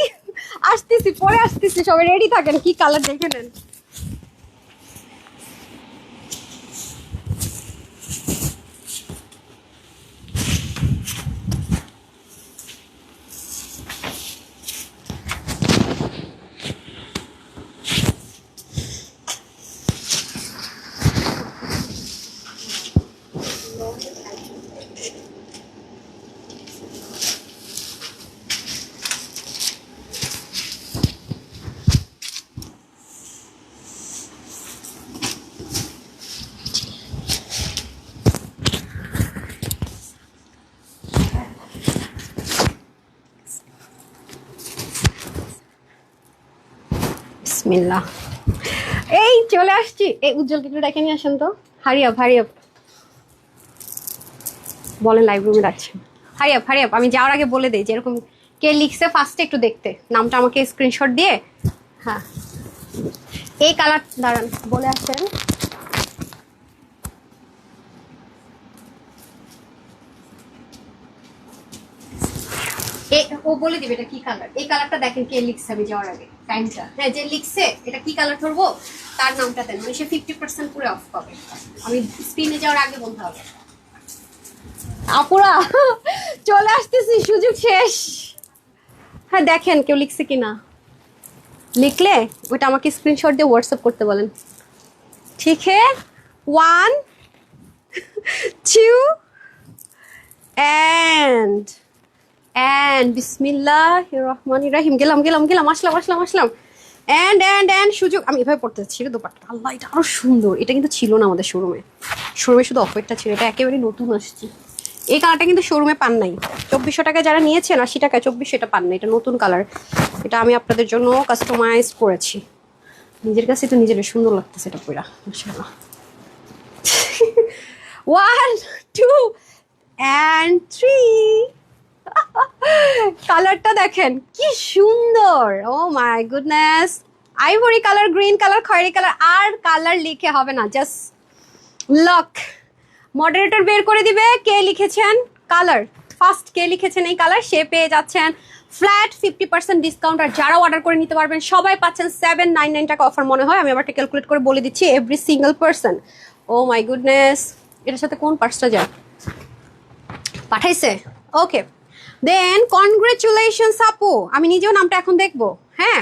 আসতেছি, পরে আসতেছি, সবাই রেডি থাকেন। কি কালার দেখে নেন। বিসমিল্লাহ। এই চলে আসছি। এই উজ্জ্বলকে একটু ডেকে নিয়ে আসেন তো। Hurry up. বলেন লাইভ রুমে ডাকছেন। Hurry up. আমি যাওয়ার আগে বলে দিই যে এরকম কে লিখছে ফার্স্টে একটু দেখতে, নামটা আমাকে স্ক্রিনশট দিয়ে। হ্যাঁ, এই কালার দাঁড়ান বলে আসেন। ও বলে দিবে এটা কি কালার। এই কালারটা দেখেন কে লিখছে আমি যাওয়ার আগে টাইমটা। হ্যাঁ, যে লিখছে এটা কি কালার ধরবো তার নামটা দেন, মানে সে 50% পুরো অফ পাবে। আমি স্ক্রিনে যাওয়ার আগে বলতে হবে। আপুরা চলে আসতেছি, সুযোগ শেষ। হ্যাঁ দেখেন কেউ লিখছে কিনা, লিখলে ওটা আমাকে স্ক্রিনশট দিয়ে হোয়াটসঅ্যাপ করতে বলেন। ঠিক है 1 2 and বিসমিল্লাহির রহমানির রহিম। গেলাম আসলাম। and সুযোগ। আমি এভাবে পড়তে চাচ্ছি দোপাট্টা। আল্লাহ, এটা আরো সুন্দর। এটা কিন্তু ছিল না আমাদের শোরুমে শুধু অফারটা ছিল। এটা একেবারে নতুন আসছে। এই কালারটা কিন্তু শোরুমে পান নাই। 2400 টাকায় যারা নিয়েছেন, 80 টাকায় 2400 এটা পান না। এটা নতুন কালার। এটা আমি আপনাদের জন্য কাস্টমাইজ করেছি। নিজের কাছে তো নিজের সুন্দর লাগতেছে এটা পুরা, মাশাআল্লাহ। 1 2 and 3। কালারটা দেখেন কি সুন্দর। Oh my goodness. Ivory colour, green colour, খয়েরি কালার। আর কালার লিখে হবে না, জাস্ট লক। মডারেটর বের করে দিবে কে লিখেছেন কালার। ফার্স্ট কে লিখেছেন এই কালার, সে পেয়ে যাচ্ছেন ফ্ল্যাট 50% ডিসকাউন্ট। আর যারা অর্ডার করে নিতে পারবেন সবাই পাচ্ছেন 799 টাকা অফার মনে হয়। আমি আবার ক্যালকুলেট করে বলে দিচ্ছি, every single person. Oh my goodness, এটার সাথে কোন পার্সটা যায় পাঠাইছে? ওকে, দেন কনগ্রেচুলেশনস আপু। আমি নিজেও নামটা এখন দেখবো। হ্যাঁ,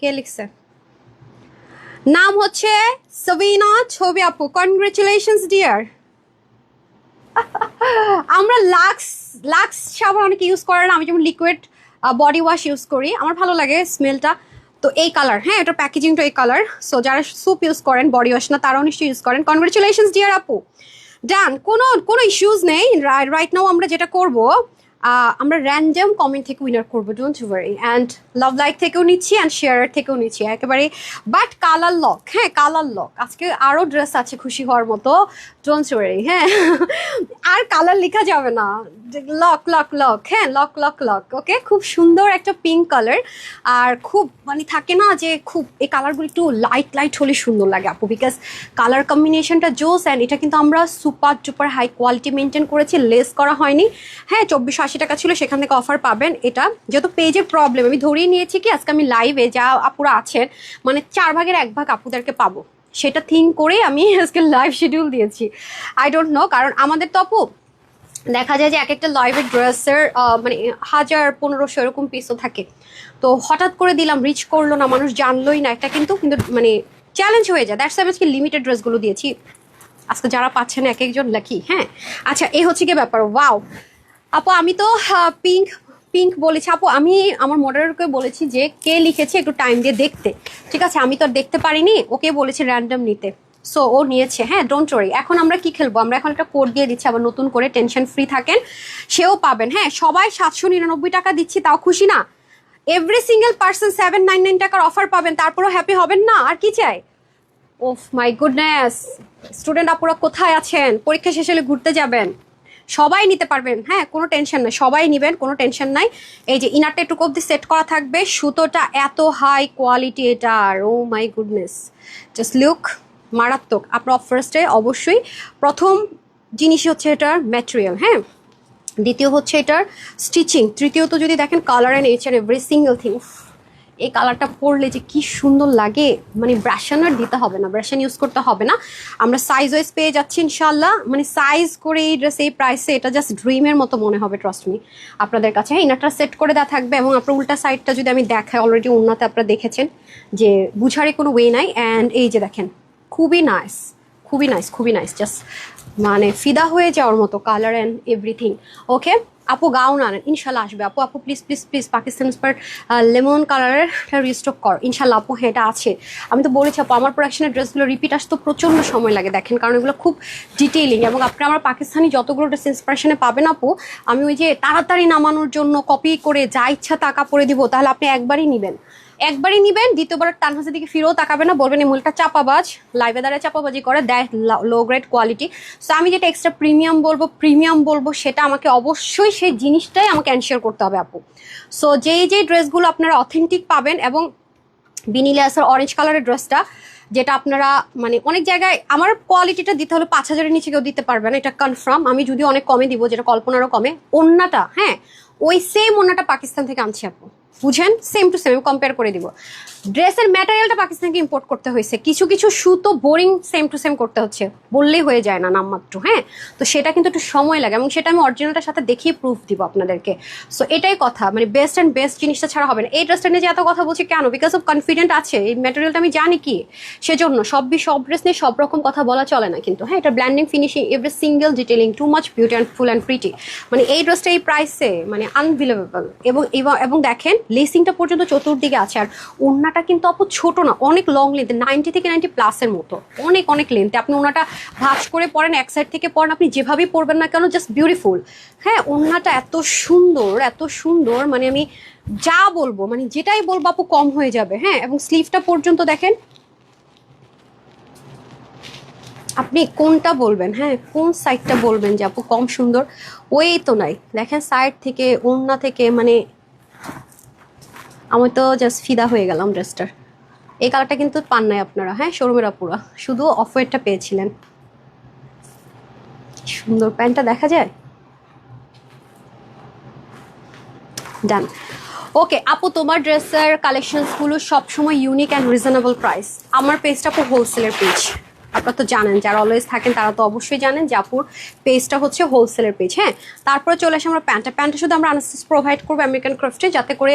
কে লিখছে? নাম হচ্ছে সবিনা ছবি আপু। Congratulations deer. আমরা লাক্স সাবান অনেকে ইউজ করে না। আমি যেমন লিকুইড বডি ওয়াশ ইউজ করি, আমার ভালো লাগে স্মেলটা। তো এই কালার, হ্যাঁ এটা প্যাকেজিংটা এই কালার। সো যারা সুপ ইউজ করেন, বডি ওয়াশ না, তারাও নিশ্চয়ই ইউজ করেন। কনগ্রেচুলেশনস ডিয়ার আপু। ডান, কোনো ইস্যুজ নেই। রাইট নাও আমরা যেটা করব, আমরা র্যান্ডম কমেন্ট থেকে উইনার করবো, don't worry. And love like থেকেও নিচ্ছি অ্যান্ড শেয়ার থেকেও নিচ্ছি একেবারে। বাট কালার লক, হ্যাঁ কালার লক। আজকে আরও ড্রেস আছে খুশি হওয়ার মতো, ডোন্ট ওয়ারি। হ্যাঁ, আর কালার লেখা যাবে না, লক। হ্যাঁ, লক। ওকে, খুব সুন্দর একটা পিঙ্ক কালার। আর খুব মানে থাকে না যে খুব এই কালারগুলো একটু লাইট হলে সুন্দর লাগে আপু, বিকজ কালার কম্বিনেশনটা জোস। অ্যান্ড এটা কিন্তু আমরা সুপার হাই কোয়ালিটি মেনটেন করেছি, লেস করা হয়নি। হ্যাঁ, 2480 টাকা ছিল, সেখান থেকে অফার পাবেন। এটা যেহেতু পেজের প্রবলেম, আমি ধরিয়ে নিয়েছি কি আজকে আমি লাইভে যা আপুরা আছেন, মানে 4 ভাগের 1 ভাগ আপুদেরকে পাবো, সেটা থিঙ্ক করে আমি আজকে লাইভ শিডিউল দিয়েছি। আই ডোন্ট নো, কারণ আমাদের তো আপু দেখা যায় যে এক একটা লাইভের ড্রেসের মানে 1000-1500 এরকম পিসও থাকে। তো হঠাৎ করে দিলাম, রিচ করলো না, মানুষ জানলোই না, এটা কিন্তু মানে চ্যালেঞ্জ হয়ে যায়। দ্যাটস আজকে লিমিটেড ড্রেসগুলো দিয়েছি। আজকে যারা পাচ্ছেন এক একজন লাকি। হ্যাঁ, আচ্ছা এই হচ্ছে কি ব্যাপার। ওয়াও আপু, আমি তো পিঙ্ক বলেছি আপু। আমি আমার মডারেটরকে বলেছি যে কে লিখেছে একটু টাইম দিয়ে দেখতে। ঠিক আছে, আমি তো আর দেখতে পারিনি, ওকে বলেছি র্যান্ডম নিতে। সো ও নিয়েছে। হ্যাঁ, ডোন্ট ওয়ারি। এখন আমরা কি খেলবো, আমরা এখন একটা কোড দিয়ে দিচ্ছি আবার নতুন করে, টেনশন ফ্রি থাকেন, সেও পাবেন। হ্যাঁ, সবাই 799 টাকা দিচ্ছি, তাও খুশি না? এভরি সিঙ্গেল পার্সন 799 টাকার অফার পাবেন, তারপরও হ্যাপি হবেন না? আর কি চাই? ওফ মাই গুডনেস, স্টুডেন্ট আপুরা কোথায় আছেন? পরীক্ষা শেষ হলে ঘুরতে যাবেন, সবাই নিতে পারবেন। হ্যাঁ, কোনো টেনশন নাই, সবাই নেবেন, কোনো টেনশন নাই। এই যে ইনারটা একটু অব্দি সেট করা থাকবে, সুতোটা এত হাই কোয়ালিটি এটার। ও মাই গুডনেস, জাস্ট লুক মারাত্মক। আপনার ফার্স্টে অবশ্যই প্রথম জিনিসই হচ্ছে এটার ম্যাটেরিয়াল, হ্যাঁ, দ্বিতীয় হচ্ছে এটার স্টিচিং, তৃতীয়ত যদি দেখেন colour and H R every single thing. এই কালারটা পরলে যে কি সুন্দর লাগে, মানে ব্রাশানার দিতে হবে না, ব্রাশান ইউজ করতে হবে না। আমরা সাইজ ওয়াইজ পেয়ে যাচ্ছি ইনশাল্লাহ। মানে সাইজ করে এই ড্রেস এই প্রাইসে এটা জাস্ট ড্রিমের মতো মনে হবে, ট্রাস্ট মি আপনাদের কাছে। হ্যাঁ, ইনারটা সেট করে দেওয়া থাকবে। এবং আপনার উল্টা সাইডটা যদি আমি দেখাই, অলরেডি উন্নতে আপনারা দেখেছেন যে বুঝারই কোনো ওয়ে নাই। অ্যান্ড এই যে দেখেন, খুবই নাইস, জাস্ট মানে ফিদা হয়ে যাওয়ার মতো কালার অ্যান্ড এভরিথিং। ওকে আপু, গাউন আনেন, ইনশাল্লাহ আসবে আপু প্লিজ পাকিস্তান স্পার লেমন কালারের রিস্টক কর ইনশাল্লাহ আপু। হ্যাঁ, এটা আছে। আমি তো বলেছি আপু, আমার প্রোডাকশনের ড্রেসগুলো রিপিট আসতে প্রচণ্ড সময় লাগে, দেখেন, কারণ এগুলো খুব ডিটেইলিং। এবং আপনারা আমার পাকিস্তানি যতগুলো ড্রেস ইন্সপিরেশনে পাবেন আপু, আমি ওই যে তাড়াতাড়ি নামানোর জন্য কপি করে যা ইচ্ছা তা কাপড়ে দিব, তাহলে আপনি একবারই নেবেন, একবারই নিবেন, দ্বিতীয়বার তানহাসের দিকে ফিরেও তাকাবে না, বলবেন এই মূলটা চাপাবাজ, লাইভে দ্বারা চাপাবাজি করে দেয়, লো গ্রেড কোয়ালিটি। সো আমি যেটা এক্সট্রা প্রিমিয়াম বলবো সেটা আমাকে অবশ্যই সেই জিনিসটাই আমাকে এনশিওর করতে হবে আপু। সো যেই ড্রেসগুলো আপনারা অথেন্টিক পাবেন, এবং বিনিলাসের অরেঞ্জ কালারের ড্রেসটা যেটা আপনারা মানে অনেক জায়গায় আমার কোয়ালিটিটা দিতে হলে 5,000-এর নিচে কেউ দিতে পারবে না, এটা কনফার্ম। আমি যদিও অনেক কমে দিব, যেটা কল্পনারও কমে। ওন্নাটা, হ্যাঁ, ওই সেম ওন্নাটা পাকিস্তান থেকে আনছি আপু, বুঝেন, সেম টু সেম কম্পেয়ার করে দিব। ড্রেসের ম্যাটেরিয়ালটা পাকিস্তান থেকে ইম্পোর্ট করতে হয়েছে, কিছু সুতো বোরিং সেম টু সেম করতে হচ্ছে, বললেই হয়ে যায় না নামমাত্র, হ্যাঁ। তো সেটা কিন্তু একটু সময় লাগে, এবং সেটা আমি অরিজিনালটার সাথে দেখিয়ে প্রুফ দিব আপনাদেরকে। সো এটাই কথা, মানে বেস্ট জিনিসটা ছাড়া হবে না। এই ড্রেসটা নিয়ে যে এত কথা বলছি কেন, বিকজ অফ কনফিডেন্ট আছে, এই ম্যাটেরিয়ালটা আমি জানি কি, সেজন্য সব ড্রেস নিয়ে সব রকম কথা বলা চলে না কিন্তু, হ্যাঁ। এটা blending, finishing, every single detailing, too much beauty and full and pretty. মানে এই ড্রেসটা এই প্রাইসে মানে আনবিলিভেবল। এবং দেখেন লেসিংটা পর্যন্ত চতুর্দিকে আছে, আর ওড়নাটা কিন্তু আপু ছোট না, অনেক লং লেন্থ, 90 থেকে 90+ মতো, অনেক লেন্থে। আপনি ওনাটা ভাঁজ করে পরেন, এক সাইড থেকে পরেন, আপনি যেভাবেই পরবেন না কেন, জাস্ট বিউটিফুল। হ্যাঁ, ওড়নাটা এত সুন্দর, মানে আমি যা বলবো, মানে যেটাই বলবো আপু কম হয়ে যাবে, হ্যাঁ। এবং স্লিভটা পর্যন্ত দেখেন, আপনি কোনটা বলবেন, হ্যাঁ, কোন সাইডটা বলবেন যে আপু কম সুন্দর, ওই তো নাই। দেখেন সাইড থেকে, ওড়না থেকে, মানে আমি তো জাস্ট ফিদা হয়ে গেলাম ড্রেসটার। এই কালারটা কিন্তু পান নাই আপনারা, হ্যাঁ, শোরুমের আপুরা, শুধু অফ হোয়াইটটা পেয়েছিলেন। সুন্দর প্যান্টটা দেখা যায়, ডান। ওকে আপু, তোমার ড্রেসের কালেকশনসগুলো সবসময় ইউনিক অ্যান্ড রিজনেবল প্রাইস। আমার পেজটা আপু হোলসেলের পেজ, আপনারা তো জানেন, যারা অলওয়েজ থাকেন তারা তো অবশ্যই জানেন যে আপুর পেজটা হচ্ছে হোলসেলের পেজ, হ্যাঁ। তারপরে চলে আসে আমরা প্যান্টটা শুধু আমরা আনস্টিচ প্রোভাইড করবো আমেরিকান ক্রাফটে, যাতে করে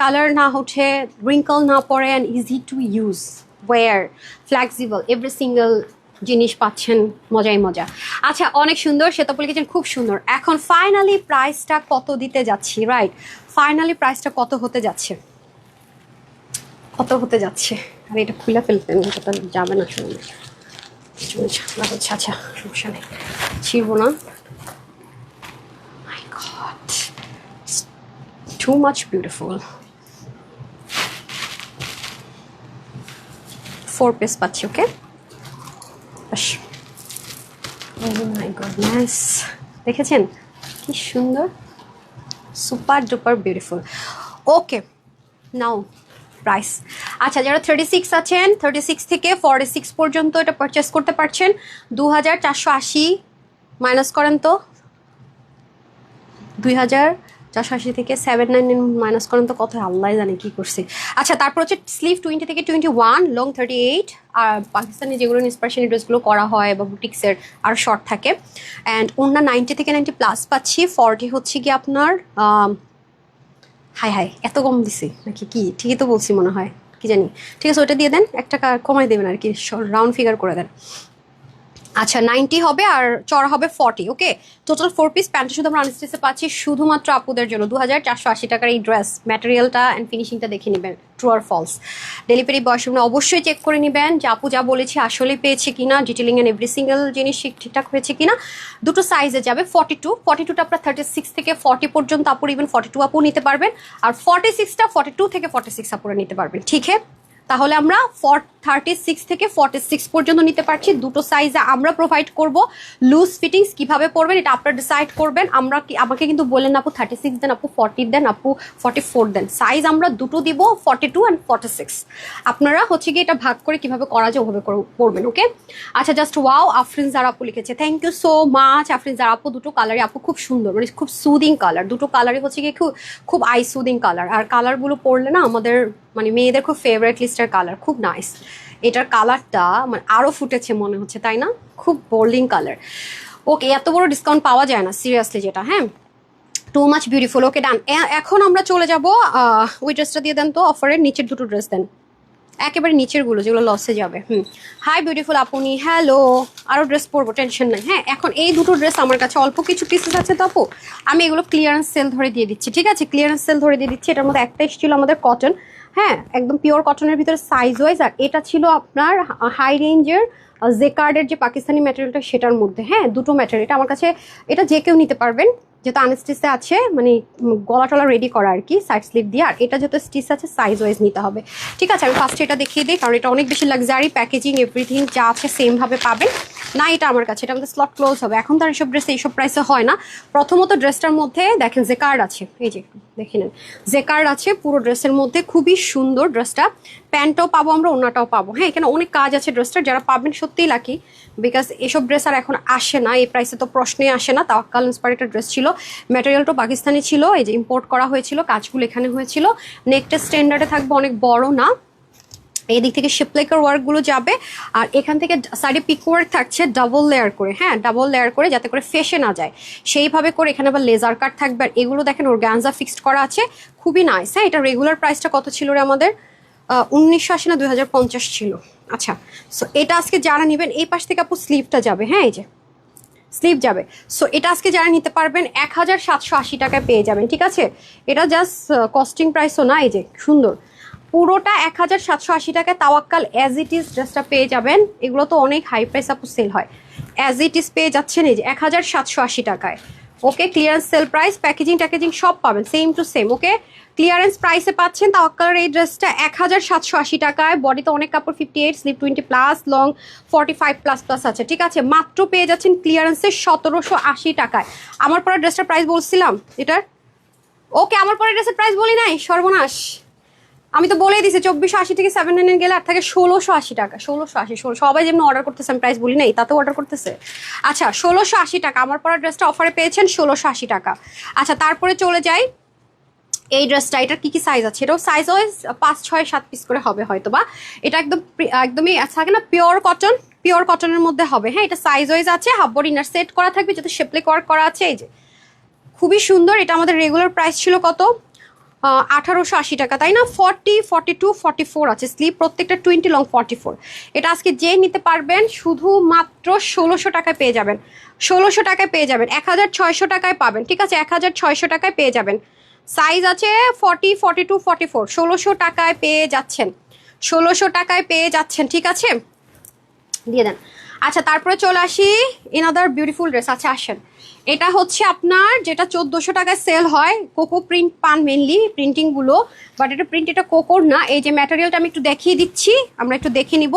কালার না ওঠে, রিঙ্কল না পড়ে, and easy to use, wear, flexible, every single জিনিস পাচ্ছেন, মজাই মজা। আচ্ছা, অনেক সুন্দর, শ্বেতাপলি কিচেন খুব সুন্দর। এখন ফাইনালি প্রাইসটা কত দিতে যাচ্ছি, রাইট? ফাইনালি প্রাইসটা কত হতে যাচ্ছে, আর এটা খুলে ফেলতেন, এটা যাবে না শুনে। আচ্ছা, সমস্যা নেই, ছিড়বো না। My god, too much beautiful. 4 piece পাচ্ছি, ওকে। মাই গডনেস, দেখেছেন কি সুন্দর, super duper beautiful. Okay, now price. আচ্ছা, যারা 36 আছেন, 36 থেকে 46 পর্যন্ত এটা পারচেস করতে পারছেন। 2,480 মাইনাস করেন তো, 2,480 থেকে 799 মাইনাস করেন তো, কত আল্লাহ জানে কি করছি। আচ্ছা, তারপর হচ্ছে স্লিভ 20 থেকে 21, লং 38, আর পাকিস্তানি যেগুলো ইন্সপিরেশন ড্রেসগুলো করা হয় বা বুটিক্সের আর শর্ট থাকে। অ্যান্ড ওনা 90 থেকে 90+ পাচ্ছি। 40 হচ্ছে কি আপনার, হাই এত কম দিছি নাকি, কি ঠিকই তো বলছি মনে হয়, কি জানি। ঠিক আছে, ওটা দিয়ে দেন, 1 টাকা কমাই দেবেন আর কি, রাউন্ড ফিগার করে দেন। আচ্ছা, 90 হবে আর চড়া হবে 40, ওকে। টোটাল 4 পিস প্যান্টটা শুধু আমরা আনস্টিচে পাচ্ছি শুধুমাত্র আপুদের জন্য। 2,480 টাকার এই ড্রেস, ম্যাটেরিয়ালটা অ্যান্ড ফিনিশিংটা দেখে নেবেন, ট্রু আর ফলস। ডেলিভারি বয়ের সামনে অবশ্যই চেক করে নেবেন যে আপু যা বলেছি আসলেই পেয়েছে কিনা, ডিটেলিং অ্যান্ড এভরি সিঙ্গেল জিনিস ঠিকঠাক হয়েছে কিনা। দুটো সাইজে যাবে, 42টা আপনার 36 থেকে 40 পর্যন্ত আপুর, ইভেন 42 আপু নিতে পারবেন, আর 46টা 42 থেকে 46 আপুরা নিতে পারবেন, ঠিক আছে। তাহলে আমরা 36 থেকে 46 পর্যন্ত নিতে পারছি। দুটো সাইজে আমরা প্রোভাইড করব। লুজ ফিটিংস কিভাবে পরবেন এটা আপনারা ডিসাইড করবেন। আমাকে কিন্তু বললেন আপু 36 দেন, আপু 40 দেন, আপু 44 দেন। সাইজ আমরা দুটো দিব, 42 অ্যান্ড 46। আপনারা হচ্ছে কি এটা ভাগ করে কিভাবে করা যায় ওভাবে পড়বেন, ওকে। আচ্ছা, জাস্ট ওয়াও, আফরিন জারা আপু লিখেছে, thank you so much Afrin Zara আপু। দুটো কালারই আপু খুব সুন্দর, মানে খুব সুদিং কালার। দুটো কালারই হচ্ছে কি খুব আই সুদিং কালার, আর কালারগুলো পরলে না আমাদের মানে মেয়েদের খুব ফেভারিট লিস্টের কালার, খুব নাইস। এটার কালারটা মানে আরও ফুটেছে মনে হচ্ছে, তাই না? খুব বোল্ডিং কালার। ওকে, এত বড় ডিসকাউন্ট পাওয়া যায় না সিরিয়াসলি, যেটা, হ্যাঁ, টু মাচ বিউটিফুল। ওকে, ডান। এখন আমরা চলে যাব, ওই ড্রেসটা দিয়ে দেন তো, অফারের নিচের দুটো ড্রেস দেন, একেবারে নিচেরগুলো যেগুলো লসে যাবে। হাই বিউটিফুল আপনি, হ্যালো। আরও ড্রেস পরবো, টেনশন নাই। হ্যাঁ, এখন এই দুটো ড্রেস আমার কাছে অল্প কিছু পিসেস আছে তো আপু, আমি এগুলো ক্লিয়ারেন্স সেল ধরে দিয়ে দিচ্ছি, ঠিক আছে? ক্লিয়ারেন্স সেল ধরে দিয়ে দিচ্ছি। এটার মধ্যে একটা এসেছিল আমাদের কটন, হ্যাঁ, একদম পিওর কটনের ভিতরে সাইজ ওয়াইজ, আর এটা ছিল আপনার হাই রেঞ্জের জেকার্ডের যে পাকিস্তানি ম্যাটেরিয়ালটা সেটার মধ্যে, হ্যাঁ, দুটো ম্যাটেরিয়াল। এটা আমার কাছে, এটা যে কেউ নিতে পারবেন, যেহেতু আনস্টিচে আছে, মানে গলা টলা রেডি করা আর কি, সাইড স্লিপ দিয়ে। আর এটা যেহেতু স্টিচ আছে, সাইজ ওয়াইজ নিতে হবে। ঠিক আছে, আমি ফার্স্টে এটা দেখিয়ে দিই, কারণ এটা অনেক বেশি লাক্সারি, প্যাকেজিং এভরিথিং যা আছে সেমভাবে পাবেন না। এটা আমার কাছে, এটা আমাদের স্লট ক্লোজ হবে। এখন তো আর এইসব ড্রেস এইসব প্রাইসে হয় না। প্রথমত ড্রেসটার মধ্যে দেখেন যে কার্ড আছে, এই যে দেখে নেন যে কার্ড আছে পুরো ড্রেসের মধ্যে, খুবই সুন্দর ড্রেসটা। প্যান্টটাও পাবো আমরা, ওনাটাও পাবো। হ্যাঁ, এখানে অনেক কাজ আছে ড্রেসটার, যারা পাবেন সত্যিই লাকি, বিকজ এসব ড্রেস আর এখন আসে না, এই প্রাইসে তো প্রশ্নই আসে না। তাওয়াক্কাল ইন্সপায়ার্ড একটা ড্রেস ছিল, ম্যাটেরিয়ালটা পাকিস্তানি ছিল, এই যে ইম্পোর্ট করা হয়েছিল, কাজগুলো এখানে হয়েছিল। নেকটা স্ট্যান্ডার্ডে থাকবে, অনেক বড় না। এই দিক থেকে শিপলেকার ওয়ার্কগুলো যাবে, আর এখান থেকে সাইডে পিক ওয়ার্ক থাকছে ডাবল লেয়ার করে। হ্যাঁ, ডাবল লেয়ার করে, যাতে করে ফেসে না যায় সেইভাবে করে। এখানে আবার লেজার কাট থাকবে, আর এগুলো দেখেন অর্গানজা ফিক্সড করা আছে, খুবই নাইস। হ্যাঁ, এটা রেগুলার প্রাইসটা কত ছিল রে আমাদের? 1980 না 2050 ছিল। আচ্ছা, সো এটা আজকে যারা নেবেন, এই পাশ থেকে আপু স্লিভটা যাবে। হ্যাঁ, এই যে স্লিভ যাবে। সো এটা আজকে যারা নিতে পারবেন 1780 টাকায় পেয়ে যাবেন। ঠিক আছে, এটা জাস্ট কস্টিং প্রাইসও না, এই যে সুন্দর পুরোটা 1780 টাকায় তাওয়াক্কাল অ্যাজ ইট ইজ ড্রেসটা পেয়ে যাবেন। এগুলো তো অনেক হাই প্রাইস আপু সেল হয়, অ্যাজ ইট ইজ পেয়ে যাচ্ছেন এই যে 1780 টাকায়। ওকে, ক্লিয়ারেন্স সেল প্রাইস, প্যাকেজিং ট্যাকেজিং সব পাবেন same to same. Okay, clearance প্রাইসে পাচ্ছেন তাওয়াক্কালের এই ড্রেসটা 1780 টাকায়। বডিতে অনেক কাপড় 58, slip 20 plus, long 45 plus plus আছে। ঠিক আছে, মাত্র পেয়ে যাচ্ছেন ক্লিয়ারেন্সে 1780 টাকায়। আমার পরে ড্রেসটার প্রাইস বলছিলাম এটার। ওকে, আমার পরে ড্রেসের প্রাইস বলি নাই, সর্বনাশ। আমি তো বলেই দিছি 2480 থেকে 799 গেলে আর থাকে 1680 টাকা। 1680 সবাই যেমন অর্ডার করতেছে, আমি প্রাইস বলি নাই, তাতেও অর্ডার করতেছে। আচ্ছা, 1680 টাকা আমার পরা ড্রেসটা অফারে পেয়েছেন 1680 টাকা। আচ্ছা, তারপরে চলে যাই এই ড্রেসটা। এটার কি কি সাইজ আছে? এটাও সাইজ ওয়াইজ 5, 6, 7 পিস করে হবে হয়তো বা। এটা একদমই থাকে না পিওর কটন, পিওর কটনের মধ্যে হবে। হ্যাঁ, এটা সাইজ ওয়াইজ আছে, হাফ বডি ইনার সেট করা থাকবে, যাতে শেপলেক ওয়ার্ক করা আছে। এই যে খুবই সুন্দর। এটা আমাদের রেগুলার প্রাইস ছিল কত? 1880 টাকা, তাই না? 40, 42, 44 আছে স্লিপ, প্রত্যেকটা 20, লং 44। এটা আজকে যে নিতে পারবেন শুধুমাত্র 1600 টাকায় পেয়ে যাবেন। 1600 টাকায় পেয়ে যাবেন, 1600 টাকায় পাবেন। ঠিক আছে, 1600 টাকায় পেয়ে যাবেন। সাইজ আছে 40, 42, 44। 1600 টাকায় পেয়ে যাচ্ছেন, 1600 টাকায় পেয়ে যাচ্ছেন। ঠিক আছে, দিয়ে দেন। আচ্ছা, তারপরে চলে আসি ইনাদার বিউটিফুল ড্রেস। আচ্ছা আসেন, এটা হচ্ছে আপনার যেটা 1400 টাকায় সেল হয়, কোকো প্রিন্ট পান মেনলি প্রিন্টিংগুলো, বাট এটা প্রিন্ট, এটা কোকোর না। এই যে ম্যাটেরিয়ালটা আমি একটু দেখিয়ে দিচ্ছি, আমরা একটু দেখে নিব।